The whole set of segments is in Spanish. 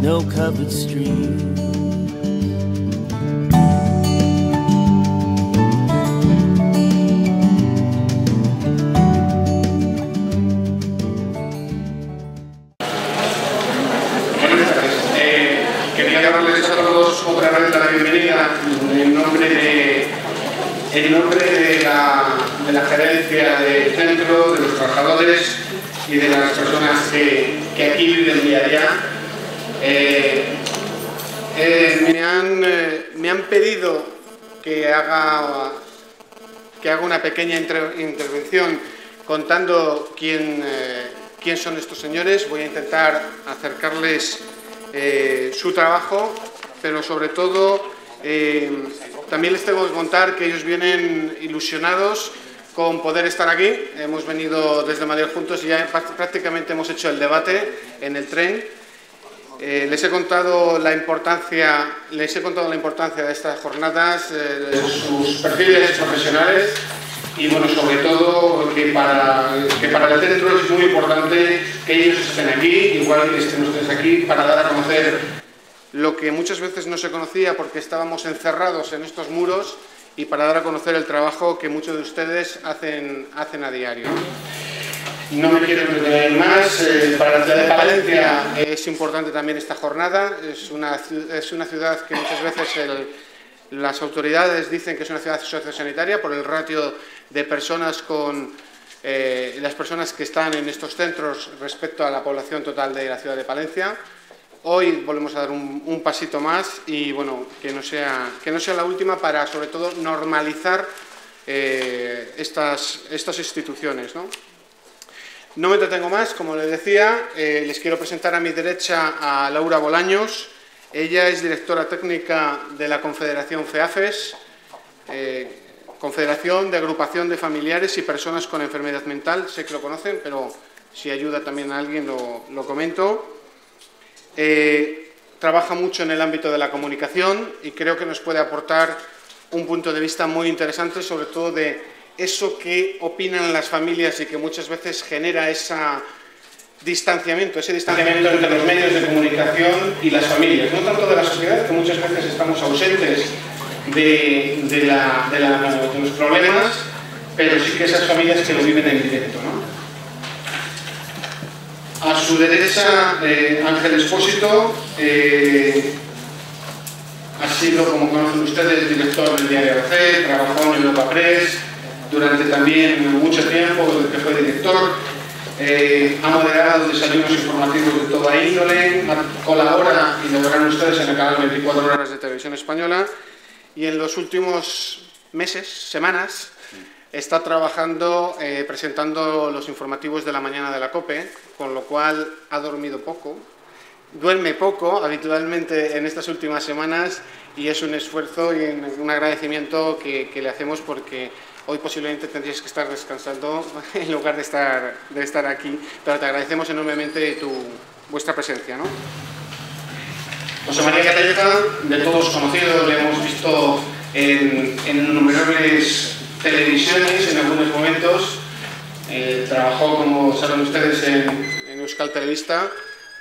snow-covered stream. Quería darles a todos otra vez la bienvenida en nombre de la gerencia del centro, de los trabajadores y de las personas que aquí viven día a día. Me han pedido que haga una pequeña intervención contando quién son estos señores. Voy a intentar acercarles su trabajo, pero sobre todo también les tengo que contar que ellos vienen ilusionados con poder estar aquí. Hemos venido desde Madrid juntos y ya prácticamente hemos hecho el debate en el tren. Les he contado la importancia de estas jornadas, sus perfiles profesionales y bueno, sobre todo que para el centro es muy importante que ellos estén aquí, igual que estén ustedes aquí, para dar a conocer lo que muchas veces no se conocía porque estábamos encerrados en estos muros, y para dar a conocer el trabajo que muchos de ustedes hacen a diario. No me quiero entretener más. Para la ciudad de Palencia es importante también esta jornada. Es una ciudad que muchas veces las autoridades dicen que es una ciudad sociosanitaria por el ratio de personas las personas que están en estos centros respecto a la población total de la ciudad de Palencia. Hoy volvemos a dar un pasito más y bueno, que no sea la última, para sobre todo normalizar estas instituciones, ¿no? No me entretengo más, como les decía, les quiero presentar a mi derecha a Laura Bolaños. Ella es directora técnica de la Confederación FEAFES, Confederación de Agrupación de Familiares y Personas con Enfermedad Mental. Sé que lo conocen, pero si ayuda también a alguien lo comento. Trabaja mucho en el ámbito de la comunicación y creo que nos puede aportar un punto de vista muy interesante, sobre todo de eso que opinan las familias y que muchas veces genera ese distanciamiento entre los medios de comunicación y las familias. No tanto de la sociedad, que muchas veces estamos ausentes de los problemas, pero sí que esas familias que lo viven en directo, ¿no? A su derecha, Ángel Expósito, ha sido, como conocen ustedes, director del diario ABC, trabajó en Europa Press durante también mucho tiempo, desde que fue director, ha moderado desayunos informativos de toda índole, colabora, y lo verán ustedes, en el canal 24 Horas de Televisión Española, y en los últimos meses, semanas, está trabajando, presentando los informativos de la mañana de la COPE, con lo cual ha dormido poco, duerme poco habitualmente en estas últimas semanas, y es un esfuerzo y un agradecimiento que le hacemos, porque hoy posiblemente tendrías que estar descansando en lugar de estar aquí, pero te agradecemos enormemente vuestra presencia, ¿no? José María Cataleja, de todos conocidos, le hemos visto en innumerables televisiones en algunos momentos. Trabajó, como saben ustedes, en Euskal Telebista,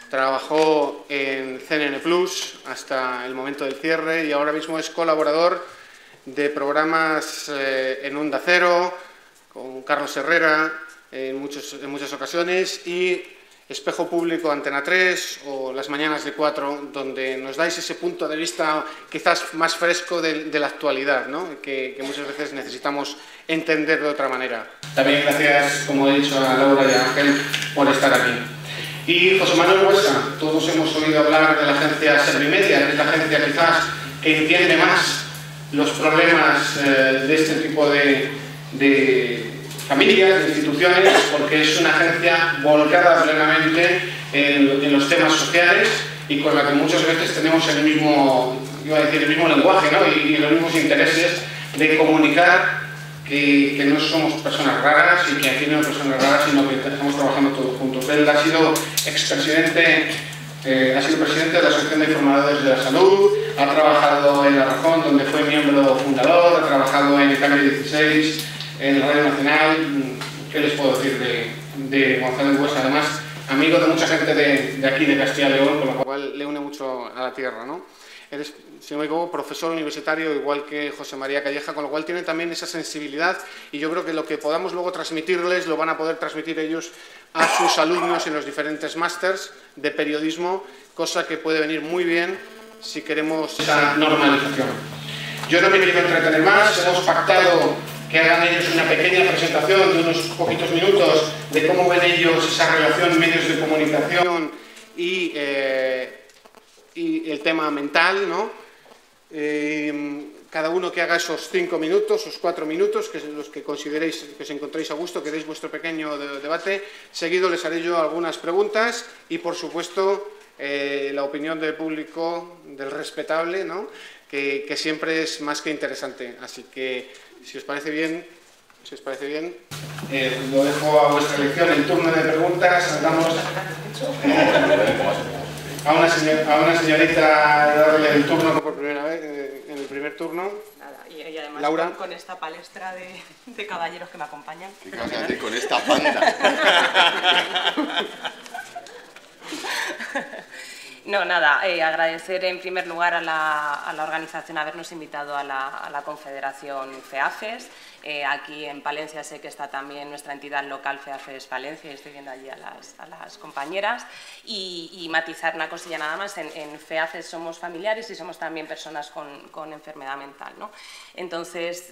trabajó en CNN Plus hasta el momento del cierre y ahora mismo es colaborador de programas en Onda Cero, con Carlos Herrera en muchas ocasiones, y Espejo Público, Antena 3 o Las Mañanas de 4, donde nos dais ese punto de vista quizás más fresco de la actualidad, ¿no? que muchas veces necesitamos entender de otra manera. También gracias, como he dicho, a Laura y a Ángel por estar aquí. Y José Manuel Huesa, todos hemos oído hablar de la agencia Servimedia, que es la agencia quizás que entiende más los problemas de este tipo de familias, de instituciones, porque es una agencia volcada plenamente en los temas sociales y con la que muchas veces tenemos el mismo lenguaje, ¿no? y los mismos intereses de comunicar que no somos personas raras y que aquí no hay personas raras, sino que estamos trabajando todos juntos. Él ha sido expresidente, ha sido presidente de la Asociación de Informadores de la Salud, ha trabajado en La Razón, donde fue miembro fundador, ha trabajado en Cambio 16, en Radio Nacional. ¿Qué les puedo decir de Gonzalo Huesa? Además, amigo de mucha gente de aquí, de Castilla y León, con lo cual le une mucho a la tierra, ¿no? Eres, si no me equivoco, profesor universitario, igual que José María Calleja, con lo cual tienen también esa sensibilidad y yo creo que lo que podamos luego transmitirles lo van a poder transmitir ellos a sus alumnos en los diferentes másters de periodismo, cosa que puede venir muy bien si queremos esa normalización. Yo no me quiero entretener más, hemos pactado que hagan ellos una pequeña presentación de unos poquitos minutos de cómo ven ellos esa relación medios de comunicación y el tema mental, ¿no? Cada uno que haga esos 5 minutos, esos 4 minutos, que los que consideréis que os encontréis a gusto, que deis vuestro pequeño debate. Seguido les haré yo algunas preguntas y, por supuesto, la opinión del público, del respetable, ¿no? que siempre es más que interesante. Así que, si os parece bien, lo dejo a vuestra elección. En turno de preguntas, damos a una señorita darle el turno por primera vez, en el primer turno. Nada, y además Laura. con esta palestra de caballeros que me acompañan. ¿Qué vas a decir con esta banda? No, nada, agradecer en primer lugar a la organización habernos invitado a la Confederación FEAFES. Aquí en Palencia sé que está también nuestra entidad local FEAFES Palencia, y estoy viendo allí a las compañeras. Y matizar una cosilla nada más, en FEAFES somos familiares y somos también personas con enfermedad mental, ¿no? Entonces,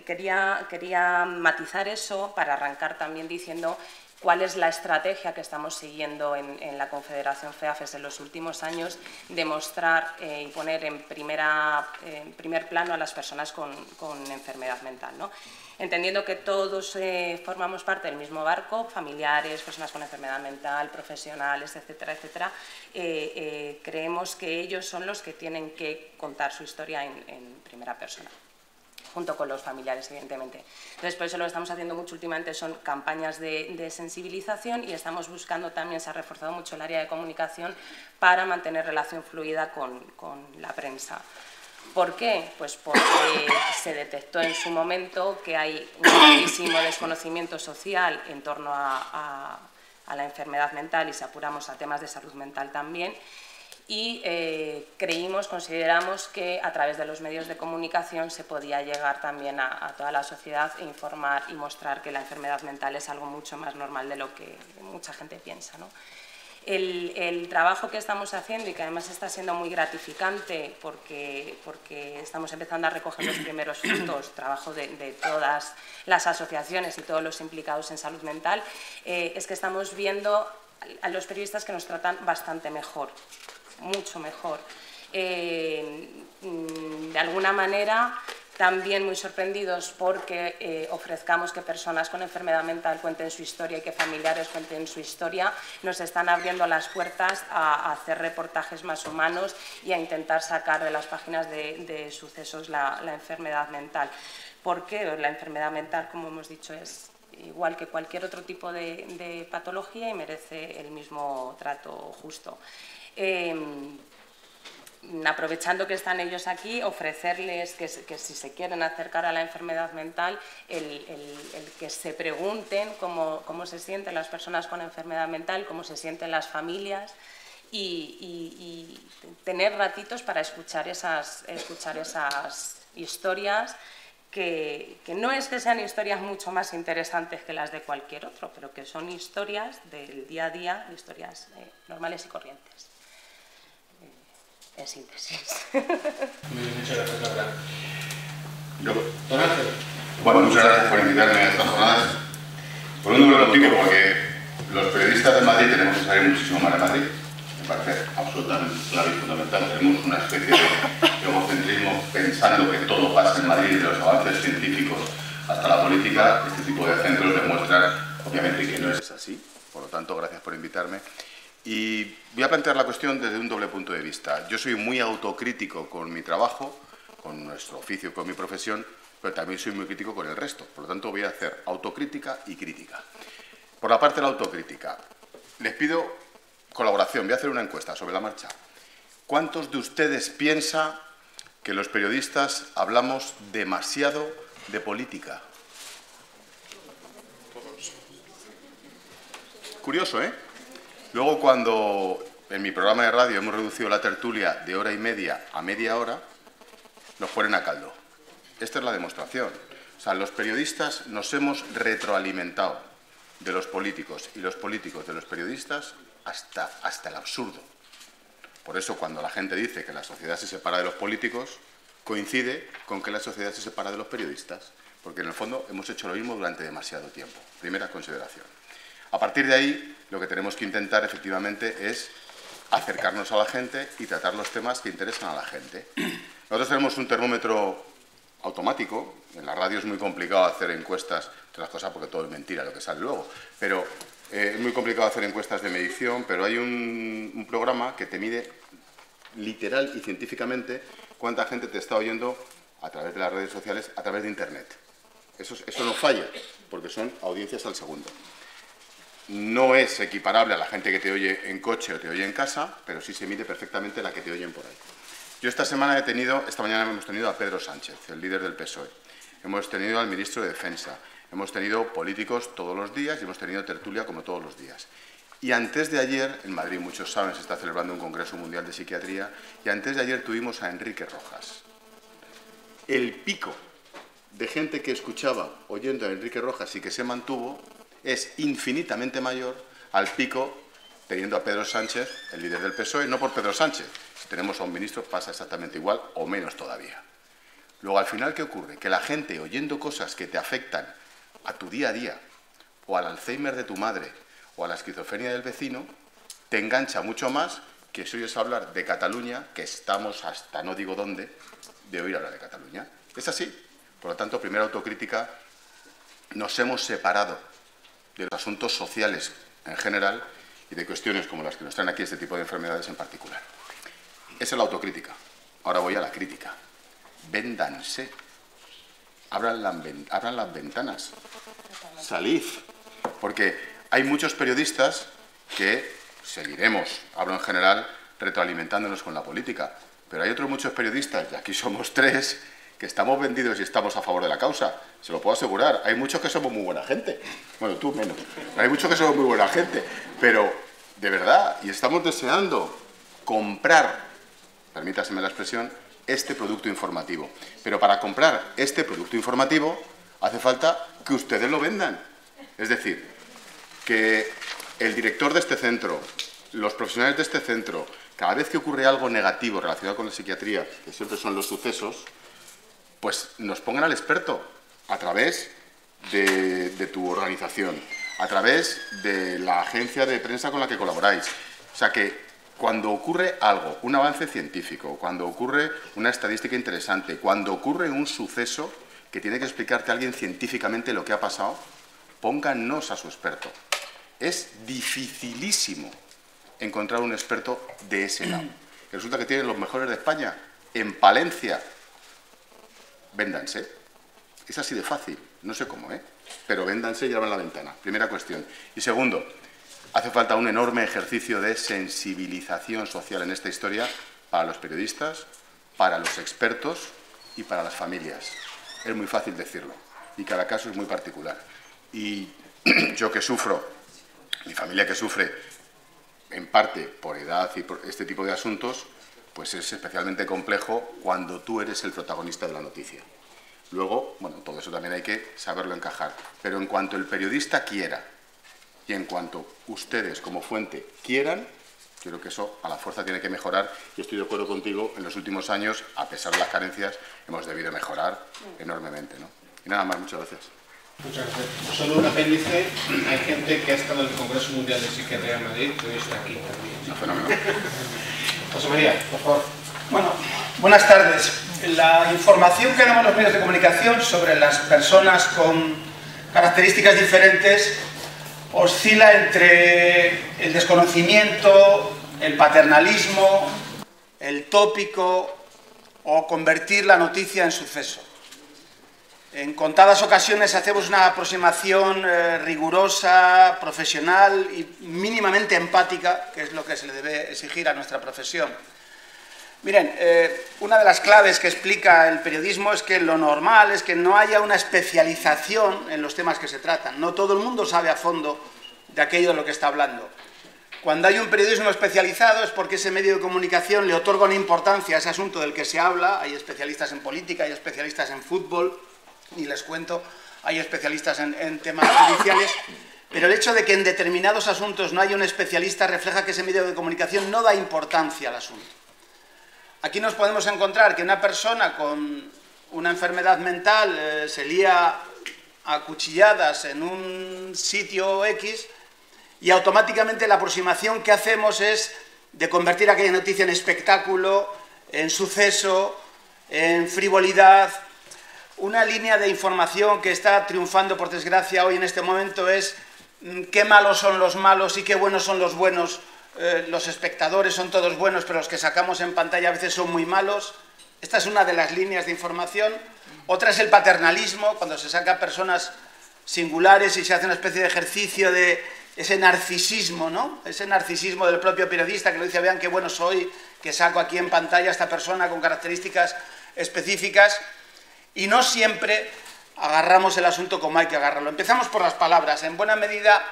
quería matizar eso para arrancar también diciendo cuál es la estrategia que estamos siguiendo en la Confederación FEAFES en los últimos años, de mostrar y poner en primer plano a las personas con enfermedad mental, ¿no? Entendiendo que todos formamos parte del mismo barco, familiares, personas con enfermedad mental, profesionales, etcétera, etcétera, creemos que ellos son los que tienen que contar su historia en primera persona, junto con los familiares, evidentemente. Entonces, por eso lo que estamos haciendo mucho últimamente son campañas de sensibilización, y estamos buscando también, se ha reforzado mucho el área de comunicación para mantener relación fluida con la prensa. ¿Por qué? Pues porque se detectó en su momento que hay un altísimo desconocimiento social en torno a la enfermedad mental, y si apuramos a temas de salud mental también. Y consideramos que a través de los medios de comunicación se podía llegar también a toda la sociedad e informar y mostrar que la enfermedad mental es algo mucho más normal de lo que mucha gente piensa, ¿no? El trabajo que estamos haciendo, y que además está siendo muy gratificante porque estamos empezando a recoger los primeros frutos, trabajo de todas las asociaciones y todos los implicados en salud mental, es que estamos viendo a los periodistas que nos tratan bastante mejor, mucho mejor. De alguna manera también muy sorprendidos porque ofrezcamos que personas con enfermedad mental cuenten su historia y que familiares cuenten su historia. Nos están abriendo las puertas a hacer reportajes más humanos y a intentar sacar de las páginas de sucesos la enfermedad mental. Porque la enfermedad mental, como hemos dicho, es igual que cualquier otro tipo de patología y merece el mismo trato justo. Aprovechando que están ellos aquí, ofrecerles que si se quieren acercar a la enfermedad mental, el que se pregunten cómo se sienten las personas con enfermedad mental, cómo se sienten las familias, y tener ratitos para escuchar esas historias, que no es que sean historias mucho más interesantes que las de cualquier otro, pero que son historias del día a día, historias normales y corrientes. En síntesis. Muchas gracias, Laura. Don Ángel. Bueno, muchas gracias por invitarme a estas jornadas. Por un doble motivo, porque los periodistas de Madrid tenemos que saber muchísimo más de Madrid. Me parece absolutamente clave y fundamental. Tenemos una especie de egocentrismo pensando que todo pasa en Madrid, desde los avances científicos hasta la política. Este tipo de centros demuestran, obviamente, que no es así. Por lo tanto, gracias por invitarme. Y voy a plantear la cuestión desde un doble punto de vista. Yo soy muy autocrítico con mi trabajo, con nuestro oficio, con mi profesión, pero también soy muy crítico con el resto. Por lo tanto, voy a hacer autocrítica y crítica. Por la parte de la autocrítica, les pido colaboración. Voy a hacer una encuesta sobre la marcha. ¿Cuántos de ustedes piensan que los periodistas hablamos demasiado de política? curioso, ¿eh? Luego, cuando en mi programa de radio hemos reducido la tertulia de hora y media a media hora, nos ponen a caldo. Esta es la demostración. O sea, los periodistas nos hemos retroalimentado de los políticos y los políticos de los periodistas hasta el absurdo. Por eso, cuando la gente dice que la sociedad se separa de los políticos, coincide con que la sociedad se separa de los periodistas, porque en el fondo hemos hecho lo mismo durante demasiado tiempo. Primera consideración. A partir de ahí, lo que tenemos que intentar efectivamente es acercarnos a la gente y tratar los temas que interesan a la gente. Nosotros tenemos un termómetro automático. En la radio es muy complicado hacer encuestas, entre las cosas porque todo es mentira lo que sale luego, pero es muy complicado hacer encuestas de medición, pero hay un programa que te mide literal y científicamente cuánta gente te está oyendo a través de las redes sociales, a través de Internet. Eso no falla, porque son audiencias al segundo. No es equiparable a la gente que te oye en coche o te oye en casa, pero sí se mide perfectamente la que te oyen por ahí. Yo esta mañana hemos tenido a Pedro Sánchez, el líder del PSOE. Hemos tenido al ministro de Defensa. Hemos tenido políticos todos los días y hemos tenido tertulia como todos los días. Y antes de ayer, en Madrid, muchos saben, se está celebrando un Congreso Mundial de Psiquiatría, y antes de ayer tuvimos a Enrique Rojas. El pico de gente que escuchaba oyendo a Enrique Rojas y que se mantuvo es infinitamente mayor al pico teniendo a Pedro Sánchez, el líder del PSOE, no por Pedro Sánchez. Si tenemos a un ministro pasa exactamente igual o menos todavía. Luego, al final, ¿qué ocurre? Que la gente oyendo cosas que te afectan a tu día a día, o al Alzheimer de tu madre, o a la esquizofrenia del vecino, te engancha mucho más que si oyes hablar de Cataluña, que estamos hasta no digo dónde, de oír hablar de Cataluña. Es así. Por lo tanto, primera autocrítica, nos hemos separado de los asuntos sociales en general y de cuestiones como las que nos traen aquí este tipo de enfermedades en particular. Esa es la autocrítica. Ahora voy a la crítica. Véndanse. Abran las ventanas. Salid. Porque hay muchos periodistas que seguiremos, hablo en general, retroalimentándonos con la política. Pero hay otros muchos periodistas, y aquí somos 3, que estamos vendidos y estamos a favor de la causa. Se lo puedo asegurar. Hay muchos que somos muy buena gente. Bueno, tú menos. Hay muchos que somos muy buena gente. Pero, de verdad, y estamos deseando comprar, permítaseme la expresión, este producto informativo. Pero para comprar este producto informativo hace falta que ustedes lo vendan. Es decir, que el director de este centro, los profesionales de este centro, cada vez que ocurre algo negativo relacionado con la psiquiatría, que siempre son los sucesos, pues nos pongan al experto a través de tu organización, a través de la agencia de prensa con la que colaboráis. O sea que cuando ocurre algo, un avance científico, cuando ocurre una estadística interesante, cuando ocurre un suceso que tiene que explicarte a alguien científicamente lo que ha pasado, póngannos a su experto. Es dificilísimo encontrar un experto de ese lado. Y resulta que tienen los mejores de España. En Palencia, véndanse. Es así de fácil. No sé cómo, pero véndanse y abran la ventana. Primera cuestión. Y segundo, hace falta un enorme ejercicio de sensibilización social en esta historia para los periodistas, para los expertos y para las familias. Es muy fácil decirlo y cada caso es muy particular. Y yo que sufro, mi familia que sufre en parte por edad y por este tipo de asuntos, pues es especialmente complejo cuando tú eres el protagonista de la noticia. Luego, bueno, todo eso también hay que saberlo encajar. Pero en cuanto el periodista quiera y en cuanto ustedes como fuente quieran, creo que eso a la fuerza tiene que mejorar y estoy de acuerdo contigo, en los últimos años, a pesar de las carencias, hemos debido mejorar enormemente, ¿no? Y nada más, muchas gracias. Muchas gracias. Solo un apéndice, hay gente que ha estado en el Congreso Mundial de Psiquiatría en Madrid, que hoy está aquí también. Fenómeno. José María, por favor. Bueno, buenas tardes. La información que damos los medios de comunicación sobre las personas con características diferentes oscila entre el desconocimiento, el paternalismo, el tópico o convertir la noticia en suceso. En contadas ocasiones hacemos una aproximación rigurosa, profesional y mínimamente empática, que es lo que se le debe exigir a nuestra profesión. Miren, una de las claves que explica el periodismo es que lo normal es que no haya una especialización en los temas que se tratan. No todo el mundo sabe a fondo de aquello de lo que está hablando. Cuando hay un periodismo especializado es porque ese medio de comunicación le otorga una importancia a ese asunto del que se habla. Hay especialistas en política, hay especialistas en fútbol, y les cuento, hay especialistas en temas judiciales, pero el hecho de que en determinados asuntos no haya un especialista refleja que ese medio de comunicación no da importancia al asunto. Aquí nos podemos encontrar que una persona con una enfermedad mental se lía a cuchilladas en un sitio X y automáticamente la aproximación que hacemos es de convertir aquella noticia en espectáculo, en suceso, en frivolidad. Una línea de información que está triunfando, por desgracia, hoy en este momento es qué malos son los malos y qué buenos son los buenos. Los espectadores son todos buenos, pero los que sacamos en pantalla a veces son muy malos. Esta es una de las líneas de información. Otra es el paternalismo, cuando se saca personas singulares y se hace una especie de ejercicio de ese narcisismo, ¿no? Ese narcisismo del propio periodista que lo dice, vean qué bueno soy, que saco aquí en pantalla a esta persona con características específicas, y no siempre agarramos el asunto como hay que agarrarlo. Empezamos por las palabras. En buena medida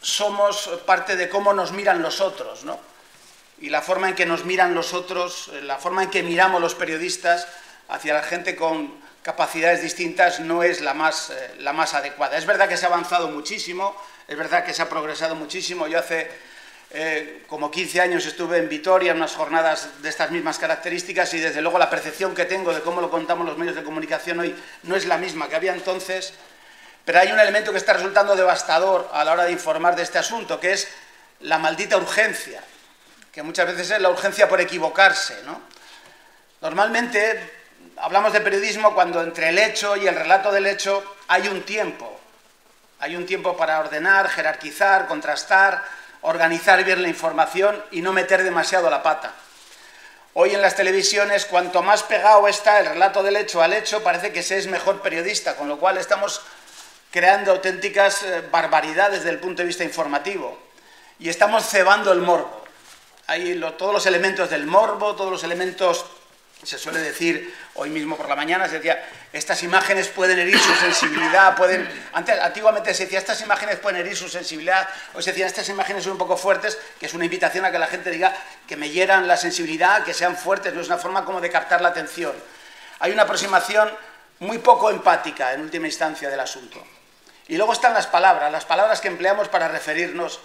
somos parte de cómo nos miran los otros, ¿no? Y la forma en que nos miran los otros, la forma en que miramos los periodistas hacia la gente con capacidades distintas no es la más adecuada. Es verdad que se ha avanzado muchísimo, es verdad que se ha progresado muchísimo. Yo hace como 15 años estuve en Vitoria en unas jornadas de estas mismas características y desde luego la percepción que tengo de cómo lo contamos los medios de comunicación hoy no es la misma que había entonces. Pero hay un elemento que está resultando devastador a la hora de informar de este asunto, que es la maldita urgencia, que muchas veces es la urgencia por equivocarse, ¿no? Normalmente hablamos de periodismo cuando entre el hecho y el relato del hecho hay un tiempo. Hay un tiempo para ordenar, jerarquizar, contrastar, organizar bien la información y no meter demasiado la pata. Hoy en las televisiones, cuanto más pegado está el relato del hecho al hecho, parece que se es mejor periodista, con lo cual estamos creando auténticas barbaridades desde el punto de vista informativo. Y estamos cebando el morbo. Hay todos los elementos del morbo, todos los elementos, se suele decir, hoy mismo por la mañana, se decía, estas imágenes pueden herir su sensibilidad, antiguamente se decía, estas imágenes pueden herir su sensibilidad, hoy se decía, estas imágenes son un poco fuertes, que es una invitación a que la gente diga que me hieran la sensibilidad, que sean fuertes, no es una forma como de captar la atención. Hay una aproximación muy poco empática, en última instancia, del asunto. Y luego están las palabras que empleamos para referirnos.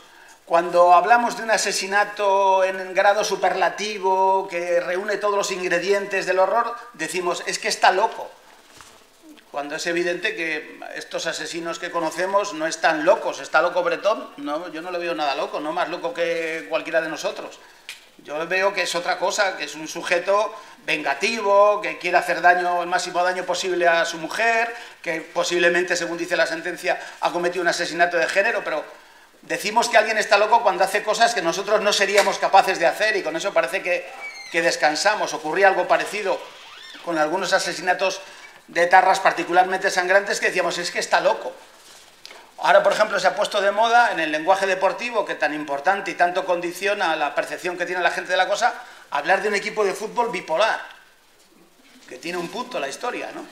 Cuando hablamos de un asesinato en grado superlativo, que reúne todos los ingredientes del horror, decimos, es que está loco. Cuando es evidente que estos asesinos que conocemos no están locos. ¿Está loco Bretón? No, yo no le veo nada loco, no más loco que cualquiera de nosotros. Yo veo que es otra cosa, que es un sujeto vengativo, que quiere hacer daño, el máximo daño posible a su mujer, que posiblemente, según dice la sentencia, ha cometido un asesinato de género, pero decimos que alguien está loco cuando hace cosas que nosotros no seríamos capaces de hacer y con eso parece que descansamos. Ocurría algo parecido con algunos asesinatos de etarras particularmente sangrantes que decíamos, es que está loco. Ahora, por ejemplo, se ha puesto de moda en el lenguaje deportivo, que tan importante y tanto condiciona la percepción que tiene la gente de la cosa, hablar de un equipo de fútbol bipolar, que tiene un punto la historia, ¿no?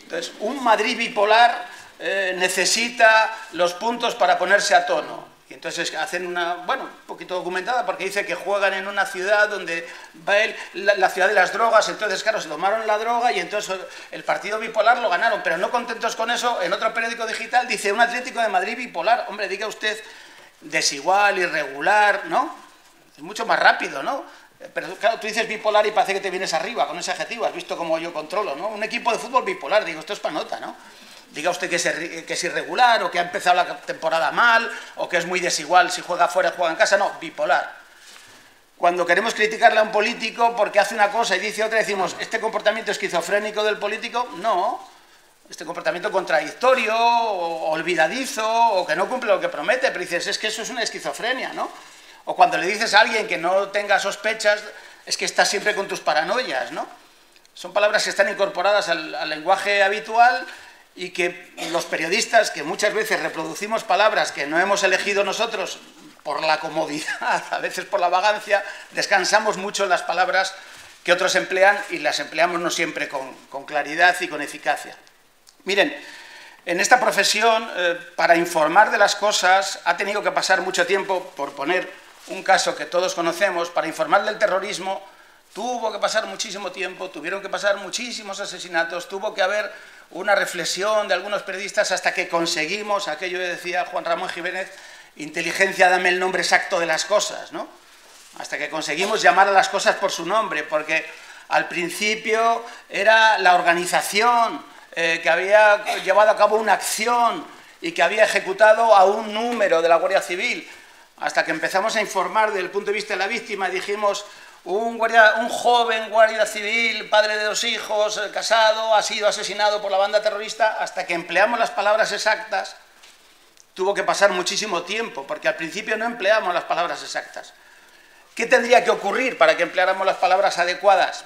Entonces, un Madrid bipolar necesita los puntos para ponerse a tono. Y entonces hacen una, bueno, un poquito documentada, porque dice que juegan en una ciudad donde va la ciudad de las drogas, entonces, claro, se tomaron la droga y entonces el partido bipolar lo ganaron, pero no contentos con eso, en otro periódico digital dice un Atlético de Madrid bipolar. Hombre, diga usted desigual, irregular, ¿no? Es mucho más rápido, ¿no? Pero claro, tú dices bipolar y parece que te vienes arriba con ese adjetivo, has visto cómo yo controlo, ¿no? Un equipo de fútbol bipolar, digo, esto es para nota, ¿no? Diga usted que es irregular, o que ha empezado la temporada mal, o que es muy desigual, si juega fuera o juega en casa. No, bipolar. Cuando queremos criticarle a un político porque hace una cosa y dice otra, decimos, ¿este comportamiento esquizofrénico del político? No. Este comportamiento contradictorio, o olvidadizo, o que no cumple lo que promete, pero dices, es que eso es una esquizofrenia, ¿no? O cuando le dices a alguien que no tenga sospechas, es que estás siempre con tus paranoias, ¿no? Son palabras que están incorporadas al lenguaje habitual y que los periodistas, que muchas veces reproducimos palabras que no hemos elegido nosotros por la comodidad, a veces por la vagancia, descansamos mucho en las palabras que otros emplean y las empleamos no siempre con claridad y con eficacia. Miren, En esta profesión, para informar de las cosas, ha tenido que pasar mucho tiempo, por poner un caso que todos conocemos, para informar del terrorismo, tuvo que pasar muchísimo tiempo, tuvieron que pasar muchísimos asesinatos, tuvo que haber una reflexión de algunos periodistas hasta que conseguimos, aquello que decía Juan Ramón Jiménez, inteligencia, dame el nombre exacto de las cosas, ¿no? Hasta que conseguimos llamar a las cosas por su nombre, porque al principio era la organización que había llevado a cabo una acción y que había ejecutado a un número de la Guardia Civil, hasta que empezamos a informar desde el punto de vista de la víctima, dijimos, un joven guardia civil, padre de 2 hijos, casado, ha sido asesinado por la banda terrorista, hasta que empleamos las palabras exactas, tuvo que pasar muchísimo tiempo, porque al principio no empleamos las palabras exactas. ¿Qué tendría que ocurrir para que empleáramos las palabras adecuadas?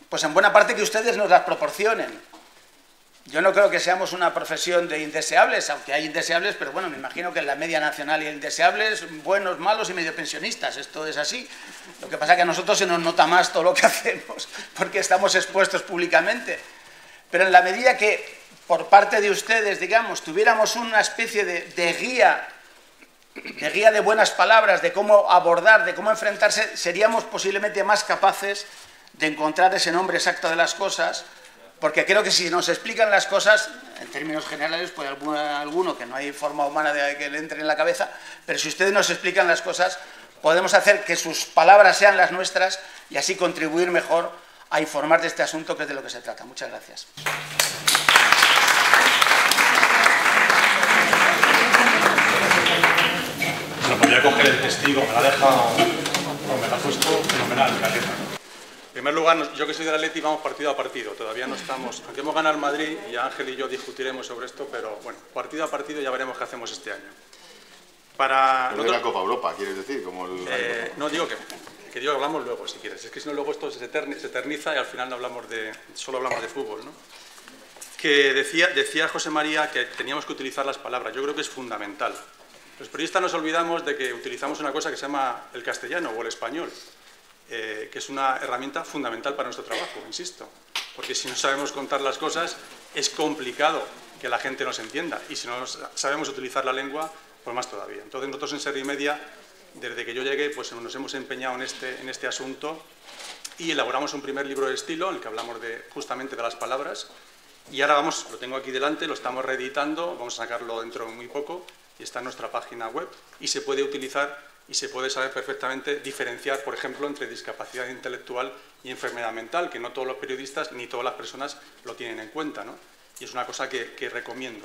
Pues en buena parte que ustedes nos las proporcionen. Yo no creo que seamos una profesión de indeseables, aunque hay indeseables, pero bueno, me imagino que en la media nacional hay indeseables, buenos, malos y medio pensionistas, esto es así. Lo que pasa es que a nosotros se nos nota más todo lo que hacemos, porque estamos expuestos públicamente. Pero en la medida que, por parte de ustedes, digamos, tuviéramos una especie de guía de buenas palabras, de cómo abordar, de cómo enfrentarse, seríamos posiblemente más capaces de encontrar ese nombre exacto de las cosas, porque creo que si nos explican las cosas, en términos generales, puede alguno que no hay forma humana de que le entre en la cabeza, pero si ustedes nos explican las cosas, podemos hacer que sus palabras sean las nuestras y así contribuir mejor a informar de este asunto, que es de lo que se trata. Muchas gracias. Bueno, pues voy a coger el testigo, me la deja, me la ha puesto fenomenal, Caleta. En primer lugar, yo que soy del Atleti, vamos partido a partido, todavía no estamos, aunque hemos ganado el Madrid, y Ángel y yo discutiremos sobre esto, pero bueno, partido a partido ya veremos qué hacemos este año. Para de la Copa Europa, ¿quieres decir? Como no, digo que hablamos luego, si quieres, es que si no luego esto se eterniza y al final no hablamos solo hablamos de fútbol, ¿no? Que decía José María que teníamos que utilizar las palabras, yo creo que es fundamental. Los periodistas nos olvidamos de que utilizamos una cosa que se llama el castellano o el español, que es una herramienta fundamental para nuestro trabajo, insisto, porque si no sabemos contar las cosas es complicado que la gente nos entienda y si no sabemos utilizar la lengua, pues más todavía. Entonces nosotros en Serie y Media, desde que yo llegué, pues nos hemos empeñado en este asunto y elaboramos un primer libro de estilo en el que hablamos justamente de las palabras y ahora lo tengo aquí delante, lo estamos reeditando, vamos a sacarlo dentro de muy poco y está en nuestra página web y se puede utilizar y se puede saber perfectamente diferenciar, por ejemplo, entre discapacidad intelectual y enfermedad mental, que no todos los periodistas ni todas las personas lo tienen en cuenta, ¿no? Y es una cosa que recomiendo.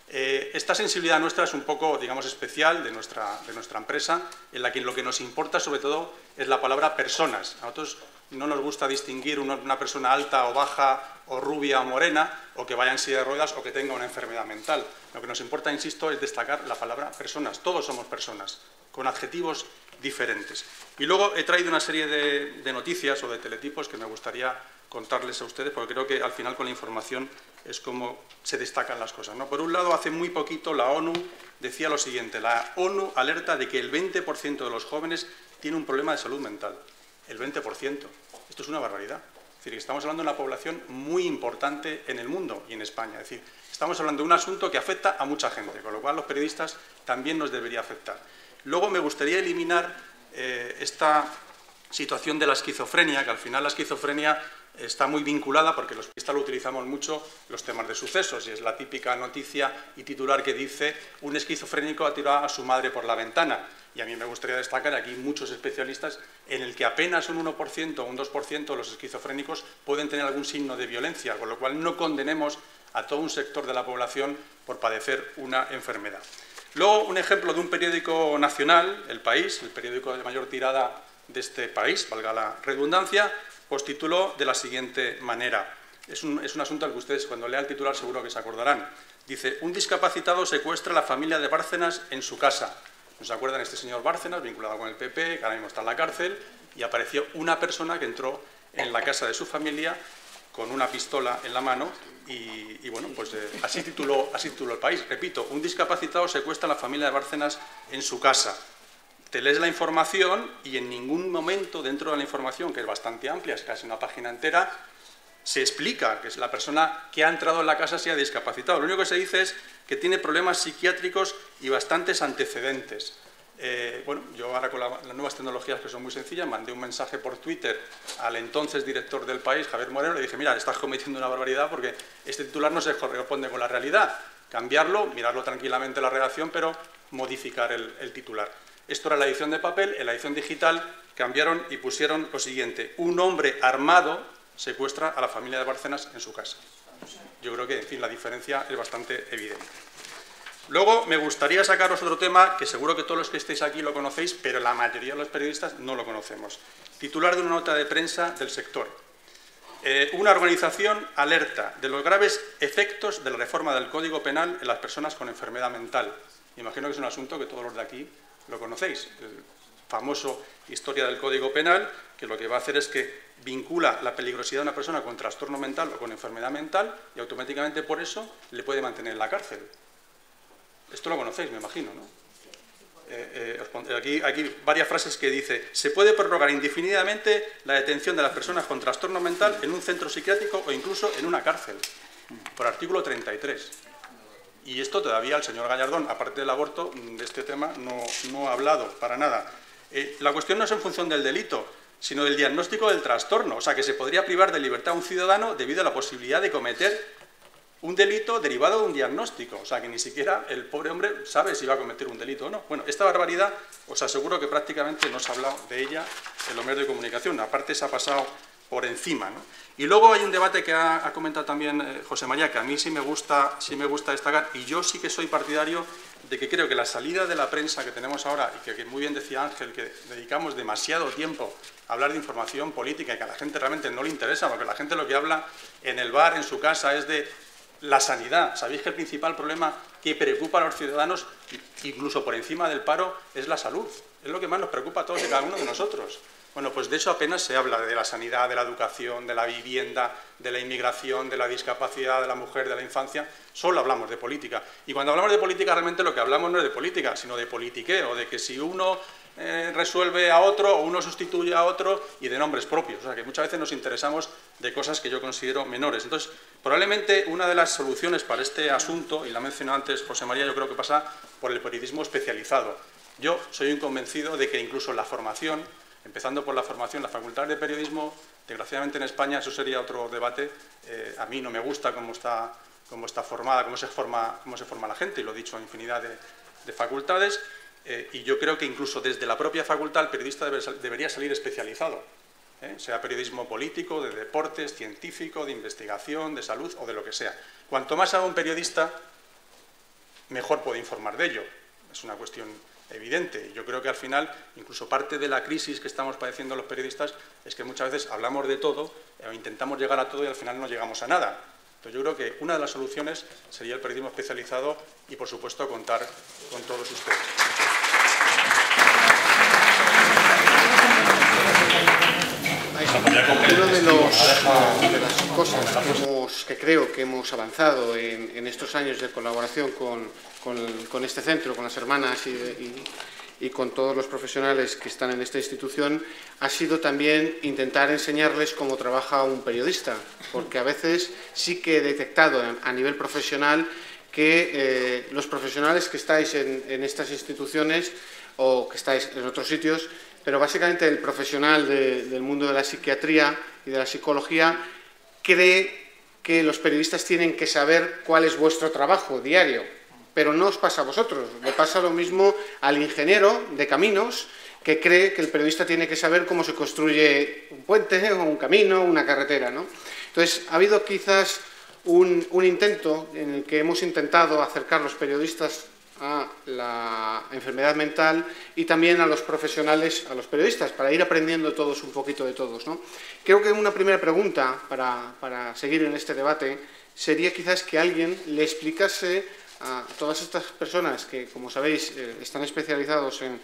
Esta sensibilidad nuestra es un poco, digamos, especial de nuestra empresa, en la que lo que nos importa sobre todo es la palabra personas. A nosotros no nos gusta distinguir una persona alta o baja o rubia o morena, o que vaya en silla de ruedas o que tenga una enfermedad mental. Lo que nos importa, insisto, es destacar la palabra personas. Todos somos personas, con adjetivos diferentes. Y luego he traído una serie de noticias o de teletipos que me gustaría contarles a ustedes, porque creo que al final con la información es como se destacan las cosas, ¿no? Por un lado, hace muy poquito la ONU decía lo siguiente: la ONU alerta de que el 20% de los jóvenes tiene un problema de salud mental. El 20%. Esto es una barbaridad. Es decir, estamos hablando de una población muy importante en el mundo y en España. Es decir, estamos hablando de un asunto que afecta a mucha gente, con lo cual los periodistas también nos debería afectar. Luego me gustaría eliminar esta situación de la esquizofrenia, que al final la esquizofrenia está muy vinculada, porque los periodistas lo utilizamos mucho, los temas de sucesos, y es la típica noticia y titular que dice: un esquizofrénico ha tirado a su madre por la ventana. Y a mí me gustaría destacar aquí muchos especialistas en el que apenas un 1% o un 2% de los esquizofrénicos pueden tener algún signo de violencia, con lo cual no condenemos a todo un sector de la población por padecer una enfermedad. Luego, un ejemplo de un periódico nacional, El País, el periódico de mayor tirada de este país, valga la redundancia, pues tituló de la siguiente manera. Es un asunto al que ustedes, cuando lean el titular, seguro que se acordarán. Dice: un discapacitado secuestra a la familia de Bárcenas en su casa. ¿No se acuerdan? Este señor Bárcenas, vinculado con el PP, que ahora mismo está en la cárcel, y apareció una persona que entró en la casa de su familia con una pistola en la mano y bueno, pues así tituló El País. Repito: un discapacitado secuestra a la familia de Bárcenas en su casa. Te lees la información y en ningún momento dentro de la información, que es bastante amplia, es casi una página entera, se explica que la persona que ha entrado en la casa sea discapacitada. Lo único que se dice es que tiene problemas psiquiátricos y bastantes antecedentes. Bueno, yo ahora con las nuevas tecnologías, que son muy sencillas, mandé un mensaje por Twitter al entonces director del País, Javier Moreno, le dije, mira, estás cometiendo una barbaridad porque este titular no se corresponde con la realidad. Cambiarlo, mirarlo tranquilamente la redacción, pero modificar el titular. Esto era la edición de papel. En la edición digital cambiaron y pusieron lo siguiente: un hombre armado secuestra a la familia de Bárcenas en su casa. Yo creo que, en fin, la diferencia es bastante evidente. Luego me gustaría sacaros otro tema que seguro que todos los que estéis aquí lo conocéis, pero la mayoría de los periodistas no lo conocemos. Titular de una nota de prensa del sector. Una organización alerta de los graves efectos de la reforma del Código Penal en las personas con enfermedad mental. Imagino que es un asunto que todos los de aquí lo conocéis. El famoso historia del Código Penal, que lo que va a hacer es que vincula la peligrosidad de una persona con trastorno mental o con enfermedad mental y automáticamente por eso le puede mantener en la cárcel. Esto lo conocéis, me imagino, ¿no? Aquí varias frases que dice: se puede prorrogar indefinidamente la detención de las personas con trastorno mental en un centro psiquiátrico o incluso en una cárcel, por artículo 33. Y esto todavía el señor Gallardón, aparte del aborto, de este tema no ha hablado para nada. La cuestión no es en función del delito, sino del diagnóstico del trastorno. O sea, que se podría privar de libertad a un ciudadano debido a la posibilidad de cometer un delito derivado de un diagnóstico. O sea, que ni siquiera el pobre hombre sabe si va a cometer un delito o no. Bueno, esta barbaridad os aseguro que prácticamente no se ha hablado de ella en los medios de comunicación. Aparte se ha pasado por encima, ¿no? Y luego hay un debate que ha comentado también José María, que a mí sí me gusta destacar, y yo sí que soy partidario de que creo que la salida de la prensa que tenemos ahora, y que muy bien decía Ángel, que dedicamos demasiado tiempo a hablar de información política y que a la gente realmente no le interesa, porque la gente lo que habla en el bar, en su casa, es de la sanidad. Sabéis que el principal problema que preocupa a los ciudadanos, incluso por encima del paro, es la salud. Es lo que más nos preocupa a todos y cada uno de nosotros. Bueno, pues de eso apenas se habla, de la sanidad, de la educación, de la vivienda, de la inmigración, de la discapacidad, de la mujer, de la infancia. Solo hablamos de política. Y cuando hablamos de política, realmente lo que hablamos no es de política, sino de politiqueo, de que si uno resuelve a otro o uno sustituye a otro, y de nombres propios. O sea, que muchas veces nos interesamos de cosas que yo considero menores. Entonces, probablemente una de las soluciones para este asunto, y la ha mencionado antes José María, yo creo que pasa por el periodismo especializado. Yo soy un convencido de que incluso la formación, empezando por la formación, la Facultad de Periodismo, desgraciadamente en España, eso sería otro debate, a mí no me gusta cómo está formada, cómo se forma la gente, y lo he dicho en infinidad de facultades, y yo creo que incluso desde la propia facultad el periodista debería salir especializado, sea periodismo político, de deportes, científico, de investigación, de salud o de lo que sea. Cuanto más haga un periodista, mejor puede informar de ello. Es una cuestión evidente. Yo creo que al final, incluso parte de la crisis que estamos padeciendo los periodistas es que muchas veces hablamos de todo, intentamos llegar a todo y al final no llegamos a nada. Entonces yo creo que una de las soluciones sería el periodismo especializado y, por supuesto, contar con todos ustedes. Una de las cosas que creo que hemos avanzado en estos años de colaboración con este centro, con las hermanas y con todos los profesionales que están en esta institución, ha sido también intentar enseñarles cómo trabaja un periodista, porque a veces sí que he detectado a nivel profesional que los profesionales que estáis en estas instituciones o que estáis en otros sitios, pero básicamente el profesional del mundo de la psiquiatría y de la psicología cree que los periodistas tienen que saber cuál es vuestro trabajo diario, pero no os pasa a vosotros. Le pasa lo mismo al ingeniero de caminos, que cree que el periodista tiene que saber cómo se construye un puente o un camino, una carretera, ¿no? Entonces, ha habido quizás un intento en el que hemos intentado acercar los periodistas a la enfermedad mental y también a los profesionales, a los periodistas, para ir aprendiendo todos un poquito de todos, ¿no? Creo que una primera pregunta para seguir en este debate sería quizás que alguien le explicase a todas estas personas que, como sabéis, están especializados en